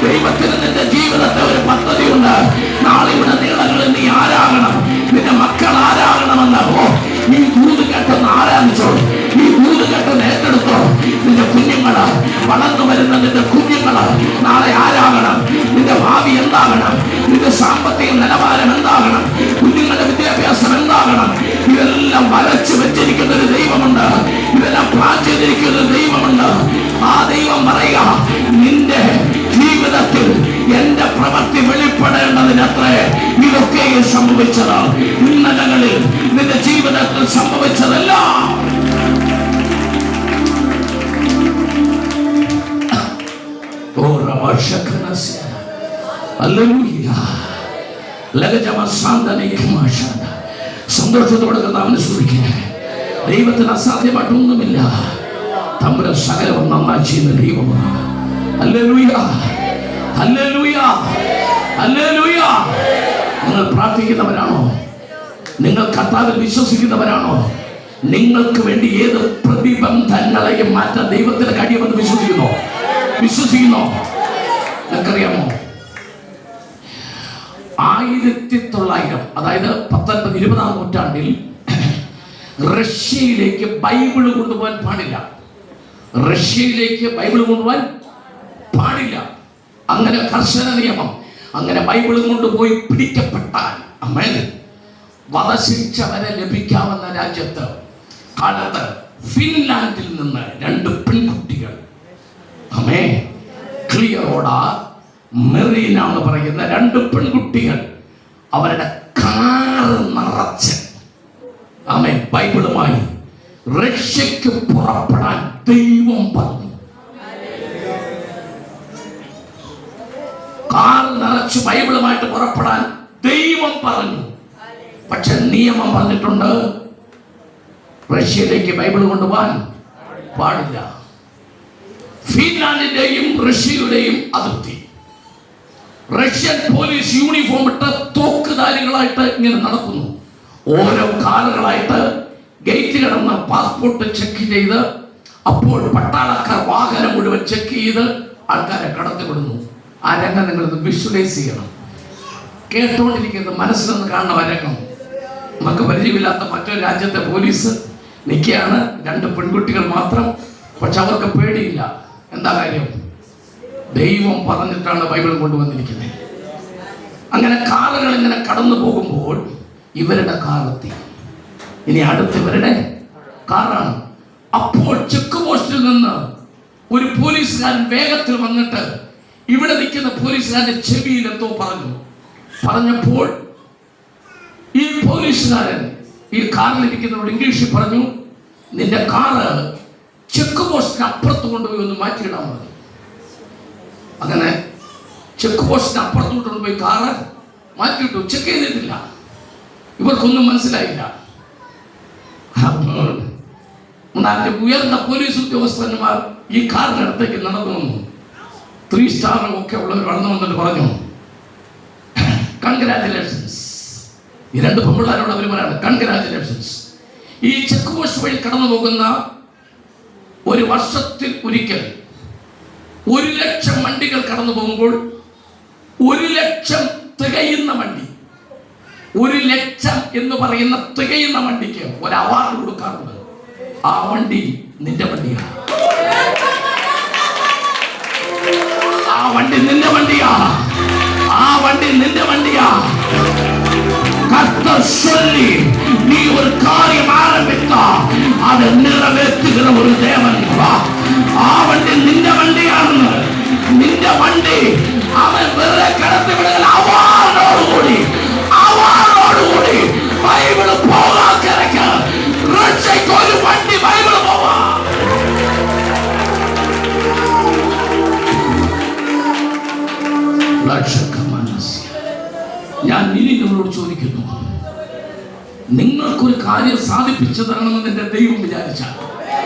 ദൈവത്തിന് നിന്റെ ജീവിതത്തെ ഒരു പദ്ധതിയുണ്ട്. നാളെ ഇവിടെ നീളങ്ങളിൽ നീ ആരാകണം, നിന്റെ മക്കൾ ആരാകണമെന്ന് ഈ ദൂത് കേട്ടെന്ന് ആരാധിച്ചോ. ഈ ദൂത് കേട്ടെന്ന് ഏറ്റെടുത്തോ. നിന്റെ കുഞ്ഞുങ്ങള്, വളർന്നു വരുന്ന നിന്റെ കുഞ്ഞുങ്ങള് നാളെ ആരാകണം? നിന്റെ ഭാവി എന്താകണം? നിന്റെ സാമ്പത്തിക നിലവാരം എന്താകണം? കുഞ്ഞുങ്ങളുടെ വിദ്യാഭ്യാസം എന്താകണം? ഇതെല്ലാം വരച്ചു വെച്ചിരിക്കുന്ന ഒരു ദൈവമുണ്ട്. ഇതെല്ലാം പ്ലാൻ ചെയ്തിരിക്കുന്ന ഒരു ദൈവമുണ്ട്. ആ ദൈവം പറയുക, നിന്റെ ജീവിതത്തിൽ എന്റെ പ്രവൃത്തി വെളിപ്പെടേണ്ടതിനത്രേ ഇതൊക്കെ സംഭവിച്ചത്. ഇന്നലകളിൽ നിന്റെ ജീവിതത്തിൽ സംഭവിച്ചതല്ല. സന്തോഷത്തോടെ കർത്താവിനെ സ്തുതിക്കുക. ദൈവത്തിന് അസാധ്യമായിട്ടൊന്നുമില്ല. തമ്പുരാൻ സകലവും നന്നായി ചെയ്യുന്ന ദൈവമാണ്. Hallelujah, hallelujah, hallelujah. നിങ്ങൾ പ്രാർത്ഥിക്കുന്നവരാണോ? നിങ്ങൾ കർത്താവിൽ വിശ്വസിക്കുന്നവരാണോ? നിങ്ങൾക്ക് വേണ്ടി ഏത് പ്രതിബന്ധങ്ങളെയും മാറ്റാൻ ദൈവത്തിന് കഴിയുമെന്ന് വിശ്വസിക്കുന്നോ? നിങ്ങൾക്കറിയാമോ, 1900, അതായത് 19-20 നൂറ്റാണ്ടിൽ റഷ്യയിലേക്ക് ബൈബിള് കൊണ്ടുപോകാൻ പാടില്ല. അങ്ങനെ കർശന നിയമം. അങ്ങനെ ബൈബിള് കൊണ്ടുപോയി പിടിക്കപ്പെട്ടാൽ വധശിക്ഷ വരെ ലഭിക്കാവുന്ന കാലത്ത് ഫിൻലാൻഡിൽ നിന്ന് 2 പെൺകുട്ടികൾ, ക്ലിയറോഡ, മെറീന എന്ന് പറയുന്ന 2 പെൺകുട്ടികൾ അവരുടെ കാറ് നിറച്ച് ബൈബിളുമായി റഷ്യക്ക് പുറപ്പെടാൻ ദൈവം പറഞ്ഞു. കാറ് നിറച്ച് ബൈബിളുമായിട്ട് പുറപ്പെടാൻ ദൈവം പറഞ്ഞു. പക്ഷെ നിയമം പറഞ്ഞിട്ടുണ്ട്, റഷ്യയിലേക്ക് ബൈബിൾ കൊണ്ടുപോകാൻ പാടില്ല. ഫിൻലാൻഡിന്റെയും റഷ്യയുടെയും അതിർത്തി. റഷ്യൻ പോലീസ് യൂണിഫോം ഇട്ട് തോക്കുധാരികളായിട്ട് ഇങ്ങനെ നടക്കുന്നു. ഓരോ കാറുകളായിട്ട് ഗേറ്റ് കടന്ന് പാസ്പോർട്ട് ചെക്ക് ചെയ്ത്, അപ്പോൾ പട്ടാളക്കാർ വാഹനം മുഴുവൻ ചെക്ക് ചെയ്ത് ആൾക്കാരെ കടത്തിവിടുന്നു. ആ രംഗം നിങ്ങളിത് വിഷ്വലൈസ് ചെയ്യണം. കേട്ടുകൊണ്ടിരിക്കുന്നത് മനസ്സിലൊന്ന് കാണണം. ആ രംഗം നമുക്ക് പരിചയമില്ലാത്ത മറ്റൊരു രാജ്യത്തെ പോലീസ് നിൽക്കുകയാണ്, 2 പെൺകുട്ടികൾ മാത്രം. പക്ഷെ അവർക്ക് പേടിയില്ല. എന്താ കാര്യം? ദൈവം പറഞ്ഞിട്ടാണ് ബൈബിൾ കൊണ്ടുവന്നിരിക്കുന്നത്. അങ്ങനെ കാറുകൾ ഇങ്ങനെ കടന്നു പോകുമ്പോൾ ഇവരുടെ കാറെത്തി. ഇനി അടുത്തവരുടെ കാറാണ്. അപ്പോൾ ചെക്ക് പോസ്റ്റിൽ നിന്ന് ഒരു പോലീസുകാരൻ വേഗത്തിൽ വന്നിട്ട് ഇവിടെ നിൽക്കുന്ന പോലീസുകാരന്റെ ചെവിയിൽ എന്തോ പറഞ്ഞപ്പോൾ ഈ പോലീസുകാരൻ ഈ കാറിലിരിക്കുന്നവരോട് ഇംഗ്ലീഷിൽ പറഞ്ഞു, നിന്റെ കാറ് ചെക്ക് പോസ്റ്റിന് അപ്പുറത്ത് കൊണ്ടുപോയി ഒന്ന് മാറ്റിയിടാൻ പറഞ്ഞു. അങ്ങനെ ചെക്ക് പോസ്റ്റിന് അപ്പുറത്ത് കൊണ്ടുപോയി കാറ് മാറ്റിയിട്ടു. ചെക്ക് ചെയ്തിട്ടില്ല. ഇവർക്കൊന്നും മനസ്സിലായില്ല. 4 ഉയർന്ന പോലീസ് ഉദ്യോഗസ്ഥന്മാർ ഈ കാറിനടുത്തേക്ക് നടന്നു വന്നു. 3 സ്റ്റാറും ഒക്കെ ഉള്ളവർ വളർന്നു വന്നിട്ട് പറഞ്ഞു, കൺഗ്രാറ്റുലേഷൻസ്. ഈ 2 പെൺപിള്ളേരോട് അവർ പറയാണ്, കൺഗ്രാറ്റുലേഷൻസ്. ഈ ചെക്ക് പോസ്റ്റ് വഴി കടന്നു പോകുന്ന ഒരു വർഷത്തിൽ ഒരിക്കൽ 1,00,000 വണ്ടികൾ കടന്നു പോകുമ്പോൾ 1,00,000 തികയുന്ന വണ്ടി, 1,00,000 എന്ന് പറയുന്ന തികയുന്ന വണ്ടിക്ക് ഒരു അവാർഡ് കൊടുക്കാറുണ്ട്. ആ വണ്ടി നിന്റെ വണ്ടിയാണ്. ആ വണ്ടി നിന്റെ വണ്ടിയാ. കർത്തർ ചൊല്ലി നീ ഒരു കാര്യം ആരംഭിച്ച അത് നിറവേറ്റുകിற ഒരു ദേവൻ. ആ വണ്ടി നിന്റെ വണ്ടിയാണെന്ന്. നിന്റെ വണ്ടി അവൻ വെറുതെ കടത്തിവിടുക. അവാർഡോടുകൂടി ബൈബിള് പോകാക്കിറക്ക്. റഷ്യക്ക് ഒരു വണ്ടി ബൈബിള് പോവാ. ഞാൻ ഇനി നിങ്ങളോട് ചോദിക്കുന്നു, നിങ്ങൾക്കൊരു കാര്യം സാധിപ്പിച്ചു തരണമെന്ന് എന്റെ ദൈവം വിചാരിച്ചാൽ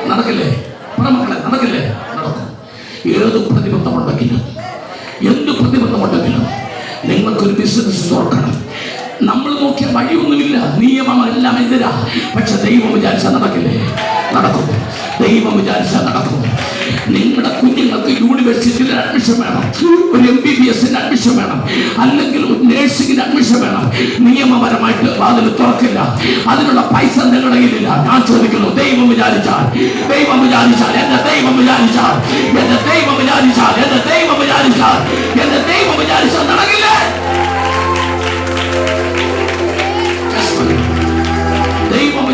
നടക്കില്ലേ? മക്കളെ, നടക്കില്ലേ? നടക്കും. ഏത് പ്രതിബന്ധമുണ്ടെങ്കിലും, എന്ത് പ്രതിബന്ധമുണ്ടെങ്കിലും നിങ്ങൾക്കൊരു ബിസിനസ് തുറക്കണം. നമ്മൾ നോക്കിയ വഴിയൊന്നുമില്ല, നിയമമെല്ലാം എതിരാ. പക്ഷെ ദൈവം വിചാരിച്ചാൽ നടക്കില്ലേ? നടക്കും. ദൈവം വിചാരിച്ചാൽ നടക്കും. നിങ്ങളുടെ കുഞ്ഞുങ്ങൾക്ക് യൂണിവേഴ്സിറ്റിയിൽ അഡ്മിഷൻ വേണം, ഒരു MBBS അഡ്മിഷൻ വേണം, അല്ലെങ്കിൽ നേഴ്സിംഗിന് അഡ്മിഷൻ വേണം. നിയമപരമായിട്ട് വാതിൽ തുറക്കില്ല. അതിനുള്ള പൈസ നിങ്ങളുടെ കയ്യിലില്ല. ഞാൻ ചോദിക്കുന്നു, ദൈവം വിചാരിച്ചാൽ നടക്കില്ലേ? ദൈവം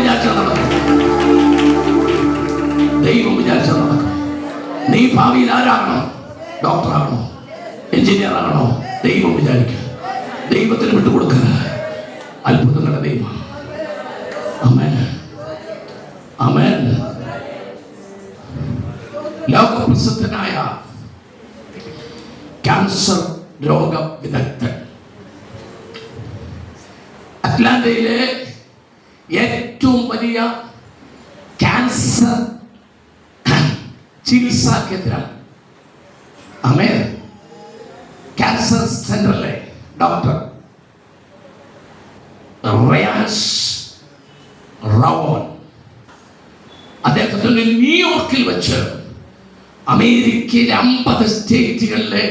വിചാരിച്ചാൽ നടക്കും. നീ ഭാവിയിൽ ആരാകണം? ഡോക്ടറാകണോ? എഞ്ചിനീയർ ആകണോ? ദൈവം വിചാരിക്കും. ദൈവത്തിന് വിട്ടുകൊടുക്കുക. അത്ഭുതങ്ങളുടെ ദൈവം. ആമേൻ, ആമേൻ. ലോകപ്രസിദ്ധനായ ക്യാൻസർ രോഗ വിദഗ്ധൻ, അറ്റ്ലാന്റയിലെ ഏറ്റവും വലിയ ക്യാൻസർ ചികിത്സാ കേന്ദ്രം, ക്യാൻസർ സെന്ററിലെ ഡോക്ടർ റയാൻസ് റവോൻ ഫ്ലൈറ്റിൽ വെച്ച് അമേരിക്കയിലെ 50 സ്റ്റേറ്റുകളിലെ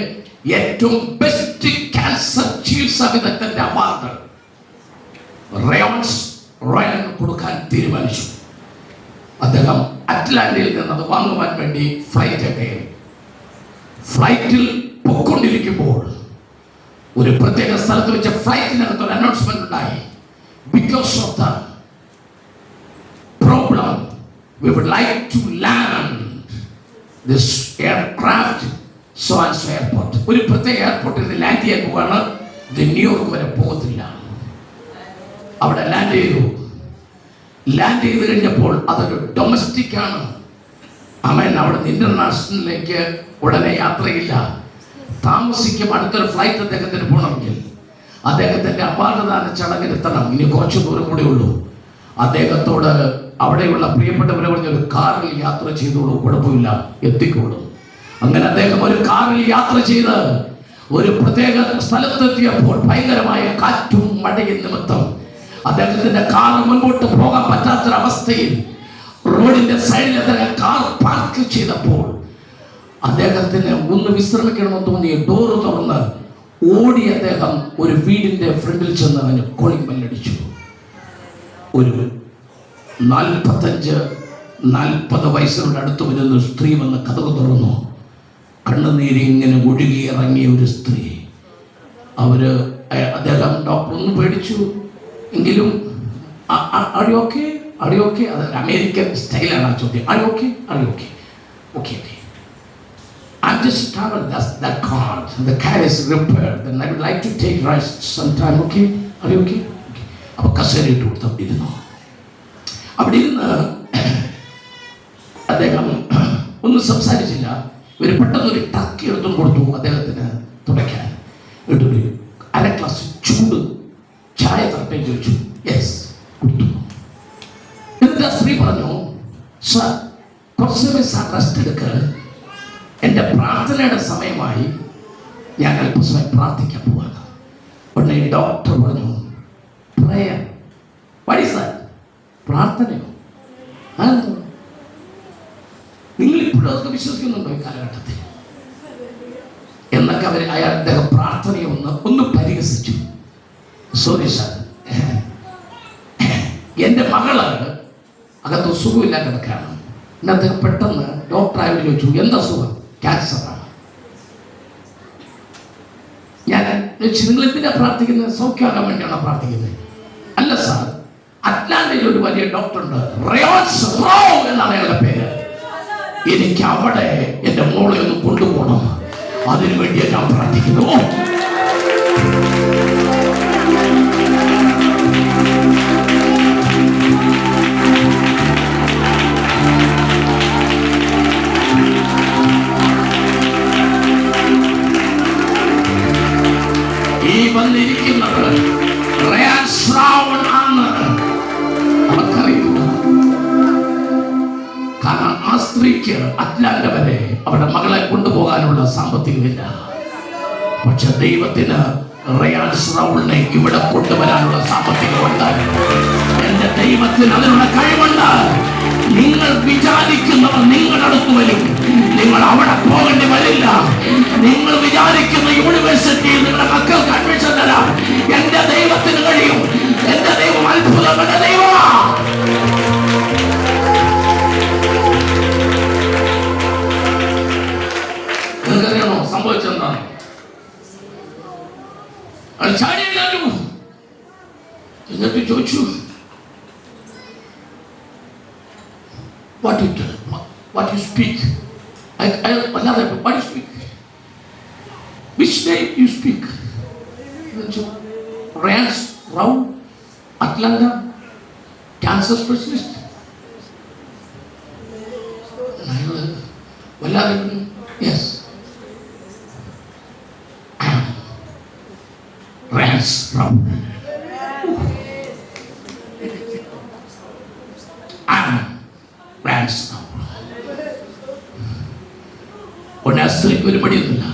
ഏറ്റവും ബെസ്റ്റ് ക്യാൻസർ ചികിത്സാ വിദഗ്ധന്റെ അവാർഡ് റയൻ കൊടുക്കാൻ തീരുമാനിച്ചു. അദ്ദേഹം അറ്റ്ലാന്റയിൽ നിന്ന് അത് വാങ്ങുവാൻ വേണ്ടി ഫ്ലൈറ്റ് കയറി. ഫ്ലൈറ്റിൽ പൊക്കൊണ്ടിരിക്കുമ്പോൾ ഒരു പ്രത്യേക സ്ഥലത്ത് വെച്ച ഫ്ലൈറ്റിനകത്ത് ഒരു അനൗൺസ്മെന്റ് ഉണ്ടായി. Because of the problem we would like to land this aircraft so and so airport. ഒരു പ്രത്യേക എയർപോർട്ടിൽ നിന്ന് ലാൻഡ് ചെയ്യാൻ പോവാണ്. ഇത് ന്യൂയോർക്ക് വരെ പോകത്തില്ല. അവിടെ ലാൻഡ് ചെയ്ത് കഴിഞ്ഞപ്പോൾ അതൊരു ഡൊമസ്റ്റിക് ആണ്. അമേൻ. അവിടെ നിന്ന് ഇന്റർനാഷണലിലേക്ക് ഉടനെ യാത്രയില്ല. താമസിക്കും. അടുത്തൊരു ഫ്ലൈറ്റ് അദ്ദേഹത്തിന് പോകണമെങ്കിൽ അദ്ദേഹത്തിന്റെ അപാകദാന ചടങ്ങിനെത്തണം. ഇനി കുറച്ച് ദൂരം കൂടെ ഉള്ളൂ. അദ്ദേഹത്തോട് അവിടെയുള്ള പ്രിയപ്പെട്ടവരെ പറഞ്ഞൊരു കാറിൽ യാത്ര ചെയ്തോളൂ, കുഴപ്പമില്ല, എത്തിക്കോളൂ. അങ്ങനെ അദ്ദേഹം ഒരു കാറിൽ യാത്ര ചെയ്ത് ഒരു പ്രത്യേക സ്ഥലത്തെത്തിയപ്പോൾ ഭയങ്കരമായ കാറ്റും മഴയും നിമിത്തം അദ്ദേഹത്തിന്റെ കാർ മുൻപോട്ട് പോകാൻ പറ്റാത്തൊരവസ്ഥയിൽ റോഡിന്റെ സൈഡിൽ അദ്ദേഹം കാർ പാർക്ക് ചെയ്തപ്പോൾ അദ്ദേഹത്തിന് ഒന്ന് വിശ്രമിക്കണമെന്ന് തോന്നി. ഡോറ് തുറന്ന് ഓടി അദ്ദേഹം ഒരു വീടിന്റെ ഫ്രണ്ടിൽ ചെന്ന് അവന് കോളിംഗ് ബെല്ലടിച്ചു. ഒരു 45-40 വയസ്സിനോട് അടുത്ത് വരുന്ന സ്ത്രീ വന്ന് കതക് തുറന്നു. കണ്ണുനീരി ഇങ്ങനെ ഒഴുകി ഇറങ്ങിയ ഒരു സ്ത്രീ. അദ്ദേഹം ഡോക്ടർ ഒന്ന് പേടിച്ചു. എങ്കിലും ഓക്കെ അത് അമേരിക്കൻ സ്റ്റൈലാണ് ആ ചോദ്യം. Okay I'm just traveling. That's that car. The car is repaired. Then I would like to take rest sometime. Okay? Are you okay? അപ്പോൾ കസേരയിട്ട് കൊടുത്ത് അവിടെ ഇരുന്ന് അദ്ദേഹം ഒന്നും സംസാരിച്ചില്ല. ഇവർ പെട്ടെന്നൊരു ടർക്കി എടുത്തും കൊടുത്തു അദ്ദേഹത്തിന് തുടയ്ക്കാൻ. എന്നിട്ടൊരു 1/2 ഗ്ലാസ് ചൂട് ചായ തരട്ടെ ചോദിച്ചു. യെസ്, കൊടുത്തു. എന്നിട്ട് ആ സ്ത്രീ പറഞ്ഞു, സാർ കുറച്ച് സമയം സാർ റെസ്റ്റ് എടുക്കുക, എൻ്റെ പ്രാർത്ഥനയുടെ സമയമായി, ഞാൻ അല്പസമയം പ്രാർത്ഥിക്കാൻ പോവാണ്. ഉടനെ ഡോക്ടർ പറഞ്ഞു, പ്രയർ. What is that? പ്രാർത്ഥനയോ? അതെന്തോ? നിങ്ങളിപ്പോഴും അതൊക്കെ വിശ്വസിക്കുന്നുണ്ടോ ഈ കാലഘട്ടത്തിൽ? എന്നൊക്കെ അദ്ദേഹം പ്രാർത്ഥനയെ ഒന്ന് പരിഹസിച്ചു. സോറി സാർ, എൻ്റെ മകള് അകത്ത് സുഖമില്ല കിടക്കുകയാണ്. പിന്നെ അദ്ദേഹം പെട്ടെന്ന് ഡോക്ടർ ആയിട്ട് ചോദിച്ചു, എന്താ സുഖം? ക്യാൻസറാണ്. ഞാൻ നിങ്ങൾ എന്തിനാ പ്രാർത്ഥിക്കുന്നത്? സൗഖ്യമാകാൻ വേണ്ടിയാണോ പ്രാർത്ഥിക്കുന്നത്? അല്ല സാർ, അറ്റ്ലാന്റയിൽ ഒരു വലിയ ഡോക്ടർ ഉണ്ട്, എന്നാണ് അയാളുടെ പേര്. എനിക്ക് അവിടെ എൻ്റെ മോളെ ഒന്ന് കൊണ്ടുപോകണം, അതിനു വേണ്ടിയാണ് ഞാൻ പ്രാർത്ഥിക്കുന്നു. ഈ വന്നിരിക്കുന്നത് റയാൻ ശ്രാവൺ ആണ്. നമുക്കറിയില്ല, കാരണം ആ സ്ത്രീക്ക് അറ്റ്ലാന്റ വരെ അവരുടെ മകളെ കൊണ്ടുപോകാനുള്ള സാമ്പത്തികമില്ല. പക്ഷെ ദൈവത്തിന് റയാൻ ശ്രാവണിനെ ഇവിടെ കൊണ്ടുവരാനുള്ള സാമ്പത്തികമുണ്ട്. എന്റെ ദൈവത്തിന് അതിനുള്ള കഴിവുണ്ട്. നിങ്ങൾ വിചാരിക്കുന്നവർ നിങ്ങളുടെ അടുത്ത് വരും, നിങ്ങൾ അവിടെ പോകേണ്ടി വരില്ല. നിങ്ങൾ വിചാരിക്കുന്ന യൂണിവേഴ്സിറ്റിയിൽ നിങ്ങളുടെ മക്കൾക്ക് അഡ്മിഷൻ തരാം. എന്റെ ദൈവത്തിന് കഴിയും. എന്റെ ദൈവം അത്ഭുതങ്ങളുടെ ദൈവമാണ്. നിങ്ങൾക്കറിയാമോ സംഭവിച്ചെന്താണ്? ചാടിയല്ലോ. എന്നിട്ട് ചോദിച്ചു, what you speak? Another, what you speak? Which name you speak? Rance Rao, Atlanta, cancer specialist. Yes. Rance Rao. ഒരു മടിയൊന്നുമില്ല.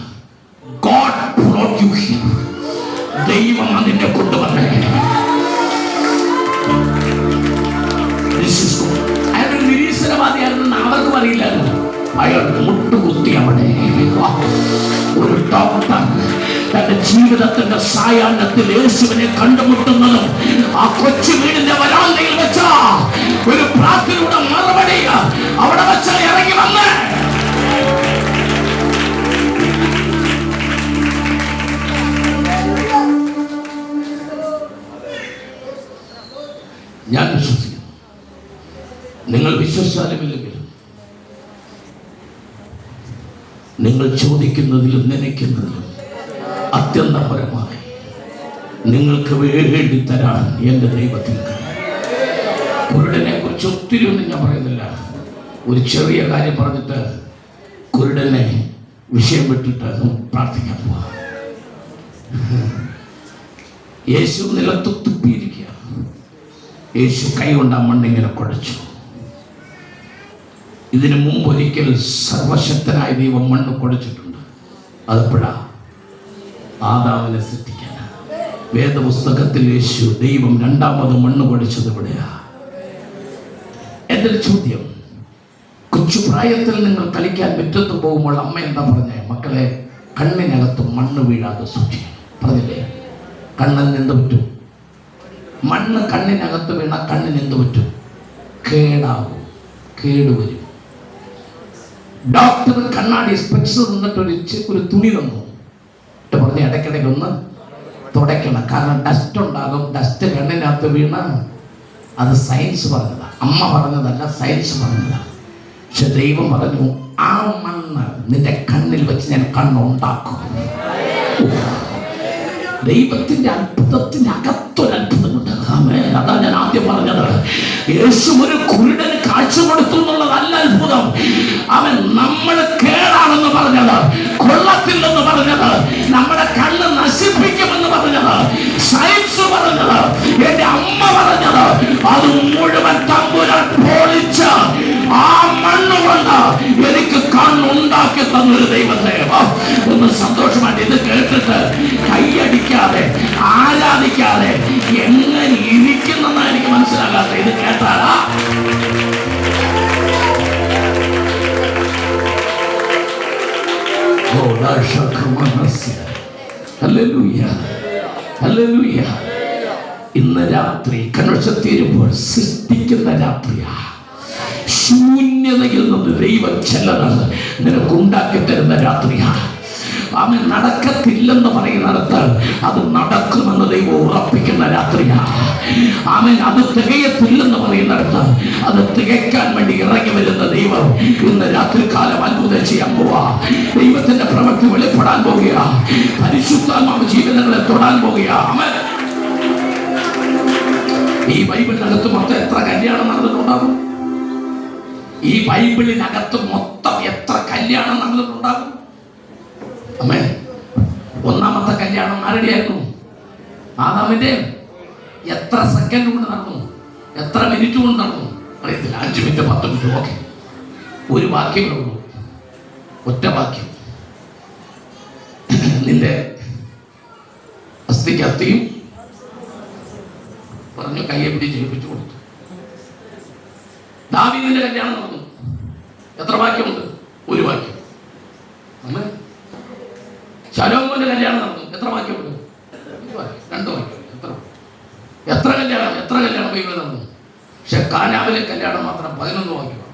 God brought you here. ദൈവം അതിനെ കൊണ്ടുവന്നേ. അയാൾ നിരീശ്വരവാദിയാണെന്ന് അവർക്കും അറിയില്ലായിരുന്നു. അയാൾ മുട്ടുകുത്തി അവിടെ. ഒരു ഡോക്ടർ തന്റെ ജീവിതത്തിന്റെ സായാഹ്നത്തിൽ യേശുവിനെ കണ്ടുമുട്ടുന്നതും ആ കൊച്ചു വീടിന്റെ വരാന്തയിൽ വെച്ച ഒരു പ്രാർത്ഥനയുടെ മറുപടി അവിടെ വെച്ച് ഇറങ്ങി വന്ന് ഞാൻ വിശ്വസിക്കുന്നു. നിങ്ങൾ വിശ്വസിച്ചാലുമില്ലെങ്കിലും നിങ്ങൾ ചോദിക്കുന്നതിലും നനയ്ക്കുന്നതിലും അത്യന്തപരമായി നിങ്ങൾക്ക് വേണ്ടി തരാൻ എൻ്റെ ദൈവത്തിന് കുരുടനെ കുറിച്ച് ഒത്തിരി ഒന്നും ഞാൻ പറയുന്നില്ല. ഒരു ചെറിയ കാര്യം പറഞ്ഞിട്ട് കുരുടനെ വിഷയം വിട്ടിട്ട് പ്രാർത്ഥിക്കാൻ പോവാം. യേശു നിലത്ത് തുപ്പിയിരിക്കുക. യേശു കൈ കൊണ്ട് ആ മണ്ണിങ്ങനെ കുഴച്ചു. ഇതിനു മുമ്പ് ഒരിക്കൽ സർവശക്തനായ ദൈവം മണ്ണ് കുഴച്ചിട്ടുണ്ട്. അതെപ്പോഴാ? ആദാമിനെ സൃഷ്ടിക്കാൻ. വേദപുസ്തകത്തിൽ യേശു ദൈവം രണ്ടാമത് മണ്ണ് കുഴച്ചത് എവിടെയാ? എൻ്റെ ഒരു ചോദ്യം, കൊച്ചുപ്രായത്തിൽ നിങ്ങൾ കളിക്കാൻ മുറ്റത്ത് പോകുമ്പോൾ അമ്മ എന്താ പറഞ്ഞേ? മക്കളെ, കണ്ണിനകത്ത് മണ്ണ് വീഴാതെ സൂക്ഷിക്കും പറഞ്ഞില്ലേ? കണ്ണിന് എന്ത് പറ്റും? മണ്ണ് കണ്ണിനകത്ത് വീണ കണ്ണിന് എന്ത് പറ്റും? കേടാവും, കേടുവരും. ഡോക്ടർ കണ്ണാടി സ്പെക്സ് തന്നിട്ട് ഒരു തുണി തന്നു. പറഞ്ഞ് ഇടയ്ക്കിടയ്ക്ക് ഒന്ന് തുടയ്ക്കണം, കാരണം ഡസ്റ്റ് ഉണ്ടാകും. ഡസ്റ്റ് കണ്ണിനകത്ത് വീണ അത് സയൻസ് പറഞ്ഞതാ, അമ്മ പറഞ്ഞതല്ല, സയൻസ് പറഞ്ഞതാ. പക്ഷെ ദൈവം പറഞ്ഞു, ആ മണ്ണ് നിന്റെ കണ്ണിൽ വെച്ച് ഞാൻ കണ്ണുണ്ടാക്കും. ദൈവത്തിന്റെ അത്ഭുതത്തിന്റെ അകത്തൊരു അത്ഭുതമുണ്ട്. അതാ ഞാൻ ആദ്യം പറഞ്ഞത്. യേശു ഒരു കുരുടന് കാഴ്ച കൊടുത്തു എന്നുള്ളതല്ല അത്ഭുതം. അവൻ നമ്മൾ കേടാണെന്ന് പറഞ്ഞത്, കൊള്ളത്തില്ലെന്ന് പറഞ്ഞത്, നമ്മുടെ കണ്ണ് നശിപ്പിക്കുമെന്ന് പറഞ്ഞത്, സയൻസ് പറഞ്ഞത്, എന്റെ അമ്മ പറഞ്ഞത്, അത് മുഴുവൻ തമ്പുരാൻ പൊളിച്ച് ആ മണ്ണുകൊണ്ട് എനിക്ക് കണ്ണുണ്ടാക്കി തന്നൊരു ദൈവത്തെ ഒന്ന് സന്തോഷമായിട്ട് ഇത് കേട്ടിട്ട് കൈയടിക്കാതെ ആരാധിക്കാതെ എങ്ങനെ ഇരിക്കുന്നെന്ന് എനിക്ക് മനസ്സിലാകാത്ത ഇത് കേട്ടാലാ. ഇന്ന് രാത്രി കൺവെൻഷൻ തീരുമ്പോൾ സൃഷ്ടിക്കുന്ന രാത്രിയാ. ശൂന്യതയിൽ നിന്ന് ദൈവം ചെല്ലണം നിനക്കുണ്ടാക്കി തരുന്ന രാത്രിയാണ്. അവൻ നടക്കത്തില്ലെന്ന് പറയുന്നിടത്ത് അത് നടക്കുമെന്ന് ദൈവം ഉറപ്പിക്കുന്ന രാത്രിയാണ്. അവൻ അത് തികയത്തില്ലെന്ന് പറയുന്നിടത്ത് അത് തികയ്ക്കാൻ വേണ്ടി ഇറങ്ങി വരുന്ന ദൈവം ഇന്ന് രാത്രികാലം അത്ഭുതം ചെയ്യാൻ പോവാ. ദൈവത്തിന്റെ പ്രവൃത്തി വെളിപ്പെടാൻ പോകുക. പരിശുദ്ധാത്മാവ് ജീവിതങ്ങളെ തൊടാൻ പോകുക. അവൻ ഈ ബൈബിളിനകത്ത് മൊത്തം എത്ര കല്യാണം നടന്നിട്ടുണ്ടാകും? ഈ ബൈബിളിനകത്ത് മൊത്തം എത്ര കല്യാണം നടന്നിട്ടുണ്ടാകും? അമ്മേ, ഒന്നാമത്തെ കല്യാണം ആരുടെയായിരുന്നു? ആദാമിന്റെ. എത്ര സെക്കൻഡ് കൊണ്ട് നടന്നു? എത്ര മിനിറ്റ് കൊണ്ട് നടന്നു? അറിയത്തില്ല. 5 മിനിറ്റ് 10 മിനിറ്റ്. ഓക്കെ, ഒരു വാക്യമേ ഉള്ളൂ, ഒറ്റ വാക്യം. നിന്റെ അസ്ഥിക്ക് അസ്ഥിയും പറഞ്ഞു കയ്യെ പിടിച്ച് ജയിപ്പിച്ചു കൊടുത്തു. ദാവീദിന്റെ കല്യാണം നടന്നു. എത്ര വാക്യമുണ്ട്? ഒരു വാക്യം. അമ്മേ, ശലോമോന്റെ കല്യാണം നടന്നു. എത്ര വാക്യമുണ്ട്? 2 വാക്യം. എത്ര കല്യാണം ബൈബിളിൽ നടന്നു? പക്ഷെ കാനാവിലെ കല്യാണം മാത്രം 11 വാക്യമാണ്.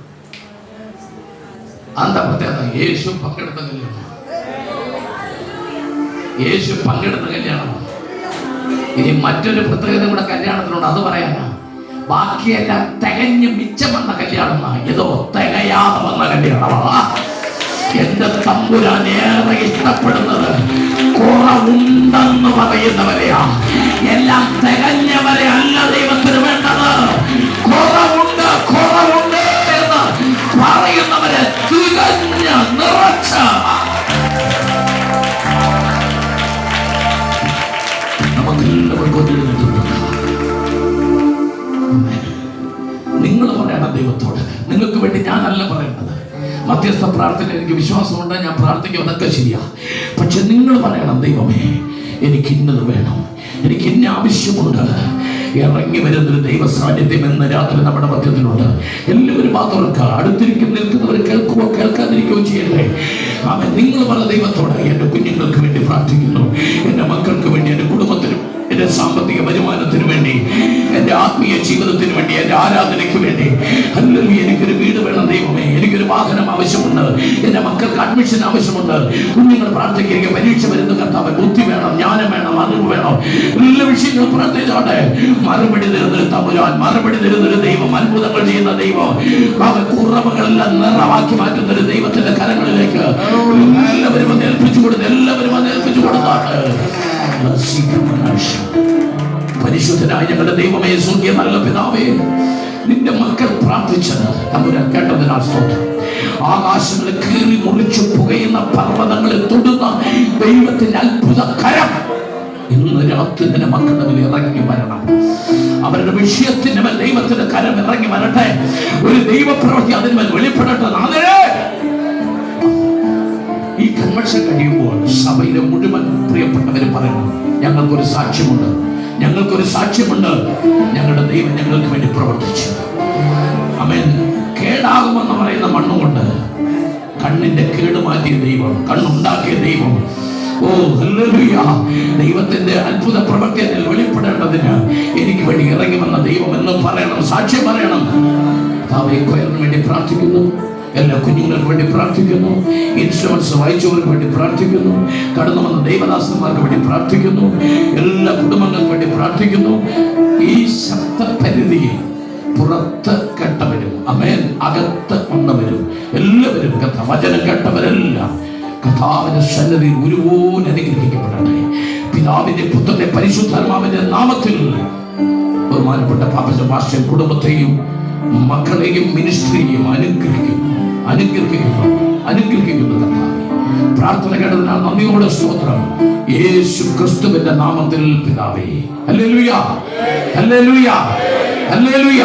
എന്താ പ്രത്യേകത? യേശു പങ്കെടുത്ത കല്യാണം. യേശു പങ്കെടുത്ത കല്യാണം. ഇനി മറ്റൊരു പ്രത്യേകത കൂടെ കല്യാണത്തിനുണ്ട്, അത് പറയാനാ. ബാക്കിയെല്ലാം തികഞ്ഞ് മിച്ചം വന്ന കല്യാണമാണ്. ഏതോ തികയാതെ വന്ന കല്യാണമാണ്. എന്റെ തമ്പുരാൻ ഏറെ ഇഷ്ടപ്പെടുന്നത് കുറവുണ്ടെന്ന് പറയുന്നവരെയാ. എല്ലാം തികഞ്ഞവരെ അല്ല ദൈവത്തിന് വേണ്ടത്. കുറവുണ്ട് എന്ന് പറയുന്നവരെ തികഞ്ഞ നിറച്ച നിങ്ങൾ പറയണം ദൈവത്തോട്. നിങ്ങൾക്ക് വേണ്ടി ഞാനല്ല പറയേണ്ടത്. മധ്യസ്ഥ പ്രാർത്ഥന എനിക്ക് വിശ്വാസമുണ്ട്, ഞാൻ പ്രാർത്ഥിക്കും, അതൊക്കെ ശരിയാ. പക്ഷെ നിങ്ങൾ പറയണം, ദൈവമേ എനിക്ക് ഇന്നത് വേണം, എനിക്ക് ഇന്ന ആവശ്യമുണ്ട്. ഇറങ്ങി വരുന്നൊരു ദൈവ സാന്നിധ്യം എന്ന രാത്രി നമ്മുടെ മധ്യത്തിലുണ്ട്. എല്ലാവരും മാത്രമൊക്കെ നിൽക്കുന്നവർ കേൾക്കുകയോ കേൾക്കാതിരിക്കുകയോ ചെയ്യട്ടെ. അവൻ നിങ്ങൾ പറഞ്ഞ ദൈവത്തോട് എൻ്റെ കുഞ്ഞുങ്ങൾക്ക് വേണ്ടി പ്രാർത്ഥിക്കുന്നു, എൻ്റെ മക്കൾക്ക് വേണ്ടി, എൻ്റെ കുടുംബത്തിനും, എൻ്റെ സാമ്പത്തിക വരുമാനത്തിന് വേണ്ടി, എൻ്റെ ആത്മീയ ജീവിതത്തിന് വേണ്ടി, എൻ്റെ ആരാധനയ്ക്ക് വേണ്ടി. അല്ലെങ്കിൽ എനിക്കൊരു വീട് വേണം ദൈവമേ, എനിക്കൊരു വാഹനം ആവശ്യമുണ്ട്, എൻ്റെ മക്കൾക്ക് അഡ്മിഷൻ ആവശ്യമുണ്ട്. കുഞ്ഞുങ്ങൾ പ്രാർത്ഥിക്കുക, പരീക്ഷ വരുന്ന കർത്താവ് ബുദ്ധി വേണം, ജ്ഞാനം വേണം, അറിവ് വേണം. എല്ലാ വിഷയങ്ങളും പ്രാർത്ഥിച്ചോട്ടെ. മറുപടി തരുന്നൊരു തമ്പുരാൻ, മറുപടി തരുന്നൊരു ദൈവം, അത്ഭുതങ്ങൾ ചെയ്യുന്ന ദൈവം, അവൻ കുറവുകളെല്ലാം നിറവാക്കി മാറ്റുന്നൊരു ദൈവത്തിന്റെ കരങ്ങളിലേക്ക് എല്ലാവരും അത് ഏൽപ്പിച്ചു കൊടുത്ത്, എല്ലാവരും അത് ഏൽപ്പിച്ചു കൊടുത്താണ്. പരിശുദ്ധനായ ഞങ്ങളുടെ ദൈവമേ, സ്വർഗ്ഗീയ നല്ല പിതാവേ, നിന്റെ മക്കൾ പ്രാർത്ഥിച്ചത് തമ്പുരാൻ കേട്ടതിനാൽ സ്തോത്രം. ആകാശങ്ങളെ കീറി മുറിച്ചു പുകയുന്ന പർവ്വതങ്ങളെ തൊടുന്ന ദൈവത്തിന്റെ അത്ഭുത കരം ഇന്ന് രാത്രി നിന്റെ മക്കളുടെ മേൽ ഇറങ്ങി വരണം. അവരുടെ വിഷയത്തിന്റെ മേൽ ദൈവത്തിന്റെ കരം ഇറങ്ങി വരട്ടെ. ഒരു ദൈവപ്രവൃത്തി അതിന്മേൽ വെളിപ്പെടട്ടെ. ഈ കൺവെൻഷൻ കഴിയുമ്പോൾ സഭയിലെ മുഴുവൻ പ്രിയപ്പെട്ടവരും പറയണം, ഞങ്ങൾക്കൊരു സാക്ഷ്യമുണ്ട്, ഞങ്ങൾക്കൊരു സാക്ഷ്യമുണ്ട്. ഞങ്ങളുടെ ദൈവം ഞങ്ങൾക്ക് വേണ്ടി പ്രവർത്തിച്ചു. ആമേൻ. കേടാകുമെന്ന് പറയുന്ന മണ്ണുകൊണ്ട് കണ്ണിന്റെ കേട് മാറ്റിയ ദൈവം, കണ്ണുണ്ടാക്കിയ ദൈവം. ഓ ഹല്ലേലൂയ. ദൈവത്തിന്റെ അത്ഭുത പ്രവർത്തനത്തിൽ വെളിപ്പെടേണ്ടതിന് എനിക്ക് വേണ്ടി ഇറങ്ങി വന്ന ദൈവം എന്ന് പറയണം, സാക്ഷ്യം പറയണം. കൊയറിന് വേണ്ടി പ്രാർത്ഥിക്കുന്നു, എല്ലാ കുഞ്ഞുങ്ങൾക്ക് വേണ്ടി പ്രാർത്ഥിക്കുന്നു, ഇൻഷുറൻസ് വായിച്ചവർക്ക് വേണ്ടി പ്രാർത്ഥിക്കുന്നു, കടന്നു വന്ന ദൈവദാസന്മാർക്ക് വേണ്ടി പ്രാർത്ഥിക്കുന്നു, എല്ലാ കുടുംബങ്ങൾക്ക് വേണ്ടി പ്രാർത്ഥിക്കുന്നു. ഈ ശബ്ദപരിധിയിൽ പുറത്ത് കേട്ടവരും അമേൻ അകത്ത് വന്നവരും എല്ലാവരും വചനം കേട്ടവരെല്ലാം കർത്താവിന്റെ സന്നിധിയിൽ ഒരുപോലെ അനുഗ്രഹിക്കപ്പെടട്ടെ. പിതാവിന്റെ പുത്രന്റെ പരിശുദ്ധാത്മാവിന്റെ നാമത്തിൽ ബഹുമാനപ്പെട്ട പാപ്പച്ചൻ മാസ്റ്റർ കുടുംബത്തെയും മക്കളെയും മിനിസ്ട്രിയെയും അനുഗ്രഹിക്കുന്നു കർത്താവേ. പ്രാർത്ഥന കേട്ടതിനാൽ നന്ദിയോടെ സ്തോത്രം. യേശു ക്രിസ്തുവിന്റെ നാമത്തിൽ പിതാവേ. Hallelujah, hallelujah, hallelujah.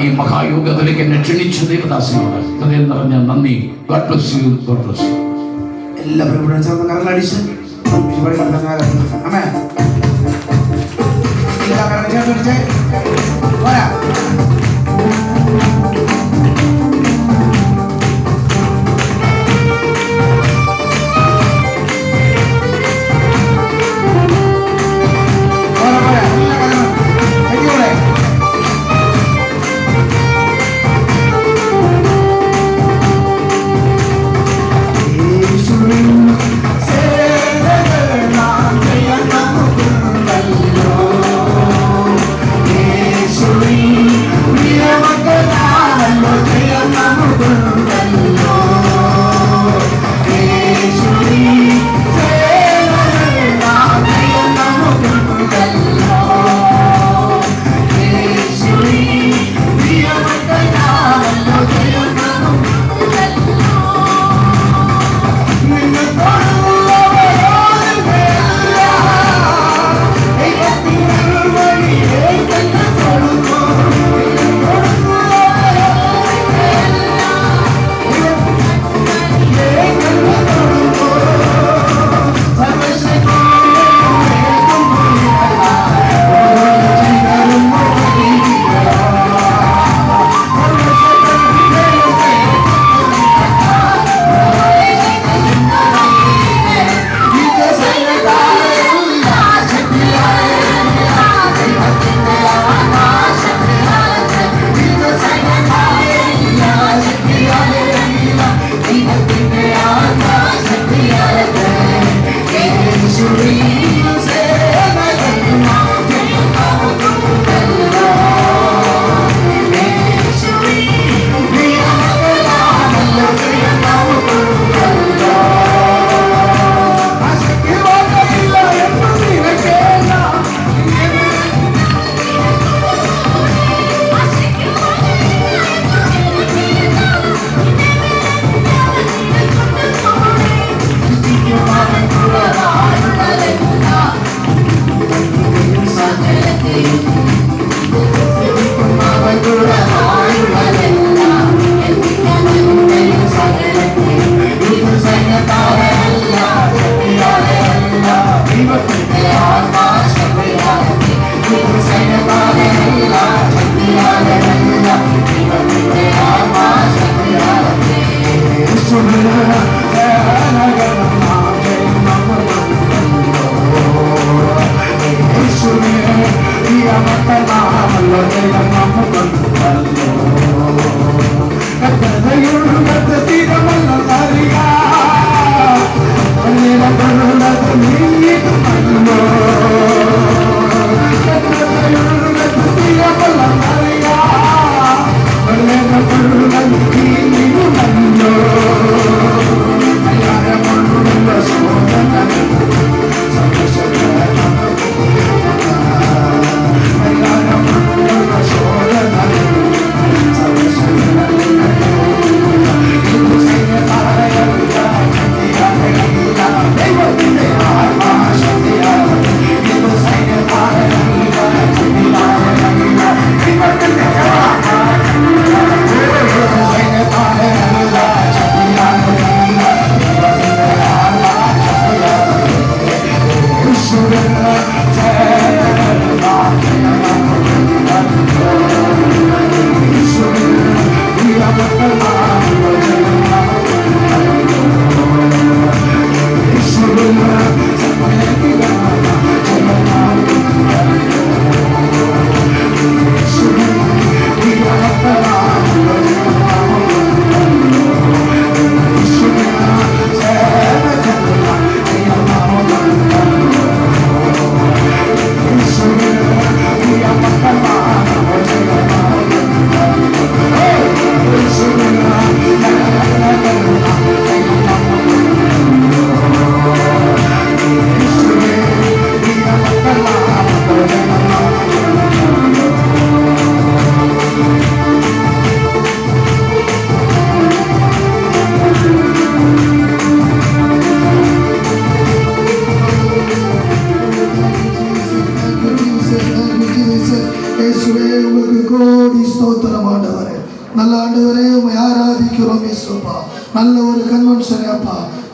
ഈ മഹായോഗത്തിലേക്ക് എന്നെ ക്ഷണിച്ച ദൈവദാസനോട് ഹൃദയം നിറഞ്ഞ നന്ദി. God bless you, God bless you. എല്ലാവരും ഇവിടെ ചേർന്ന് കരങ്ങളടിച്ച് ആമേൻ.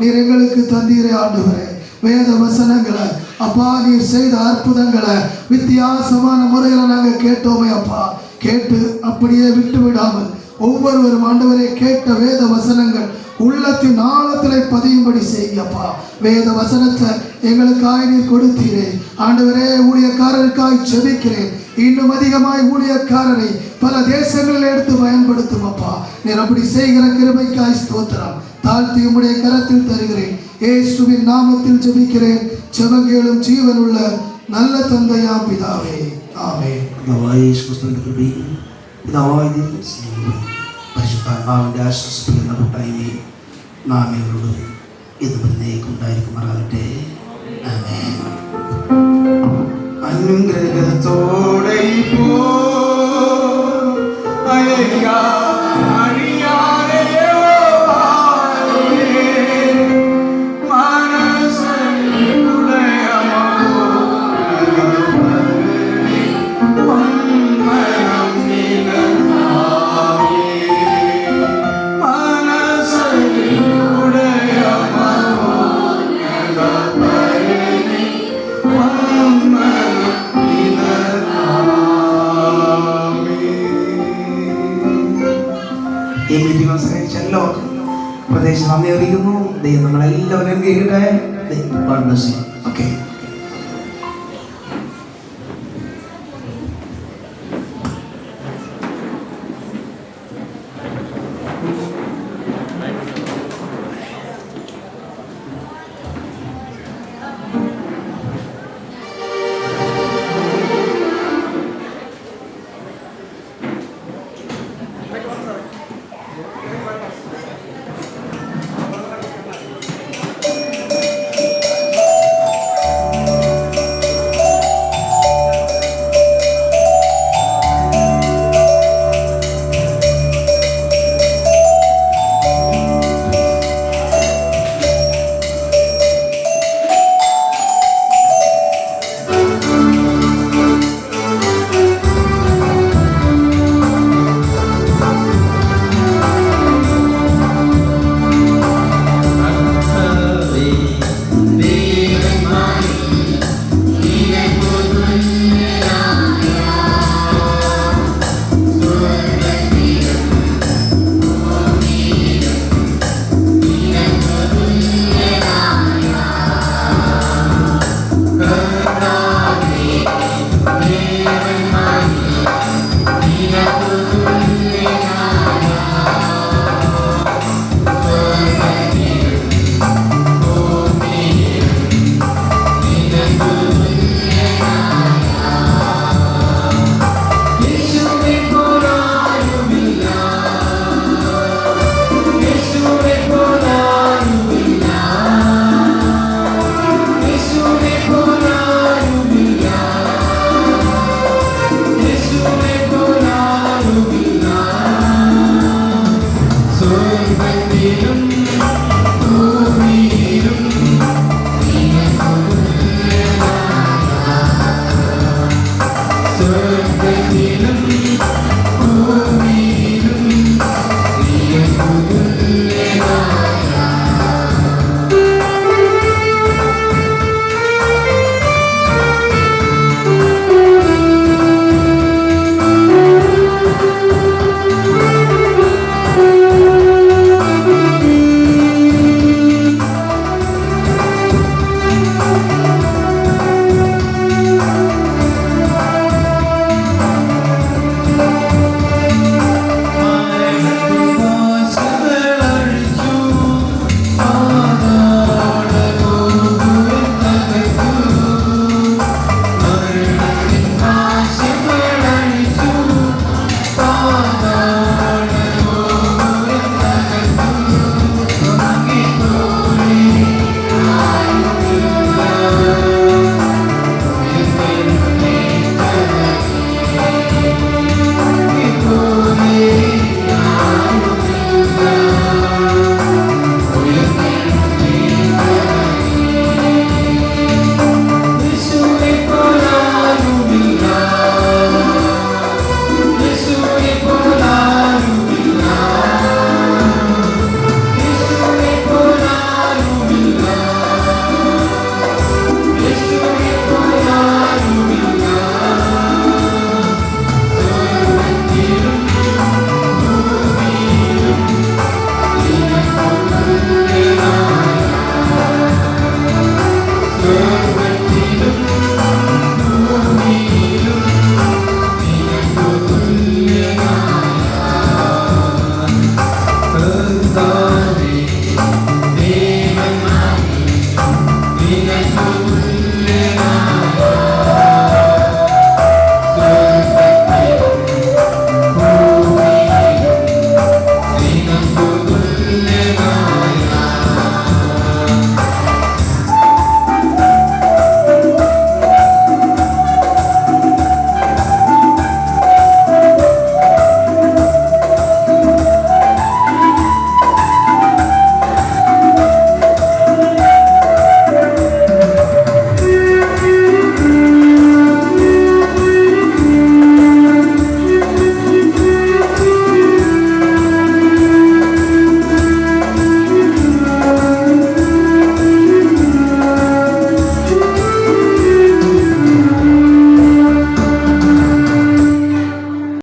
நீர் எங்களுக்கு தந்தீரே ஆண்டவரே. வேத வசனங்களை அப்பா நீர் செய்த அற்புதங்களை வித்தியாசமான முறையில் நாங்கள் கேட்டோமே அப்பா. கேட்டு அப்படியே விட்டு விடாமல் ஒவ்வொருவரும் ஆண்டவரே கேட்ட வேத வசனங்கள் உள்ளத்தின் ஆழத்தில் பதியும்படி செய்யப்பா. வேத வசனத்தை எங்களுக்காய் நீர் கொடுத்தீரே ஆண்டவரே. ஊழியக்காரருக்காய் ஜெபிக்கிறேன். இன்னும் அதிகமாய் ஊழியக்காரரை பல தேசங்களில் எடுத்து பயன்படுத்தும் அப்பா. நீர் அப்படி செய்கிற கிருபைக்காய் ஸ்தோத்திரம். தாழ்த்தி உம்முடைய கரத்தில் தருகிறேன். இயேசுவின் நாமத்தில் ஜெபிக்கிறேன். ஜெபங்களும் ஜீவனுள்ள நல்ல தந்தையாம் பிதாவே, ആമേൻ. പരിശുദ്ധാത്മാവിൻ്റെ ആശ്വസിപ്പിക്കുന്ന കൂട്ടായ്മയിൽ നാം ഇവരോടും ഇതുവരേക്കുണ്ടായിരിക്കുമാറാകട്ടെ. ആമേൻ. അനുഗ്രഹത്തോടെ ഈ മീറ്റിംഗ് സഹകരിച്ച എല്ലാവർക്കും പ്രത്യേകിച്ച് നന്ദി അറിയിക്കുന്നു. ദൈവം നമ്മളെല്ലാവരും കേൾക്കട്ടെ. ഓക്കെ.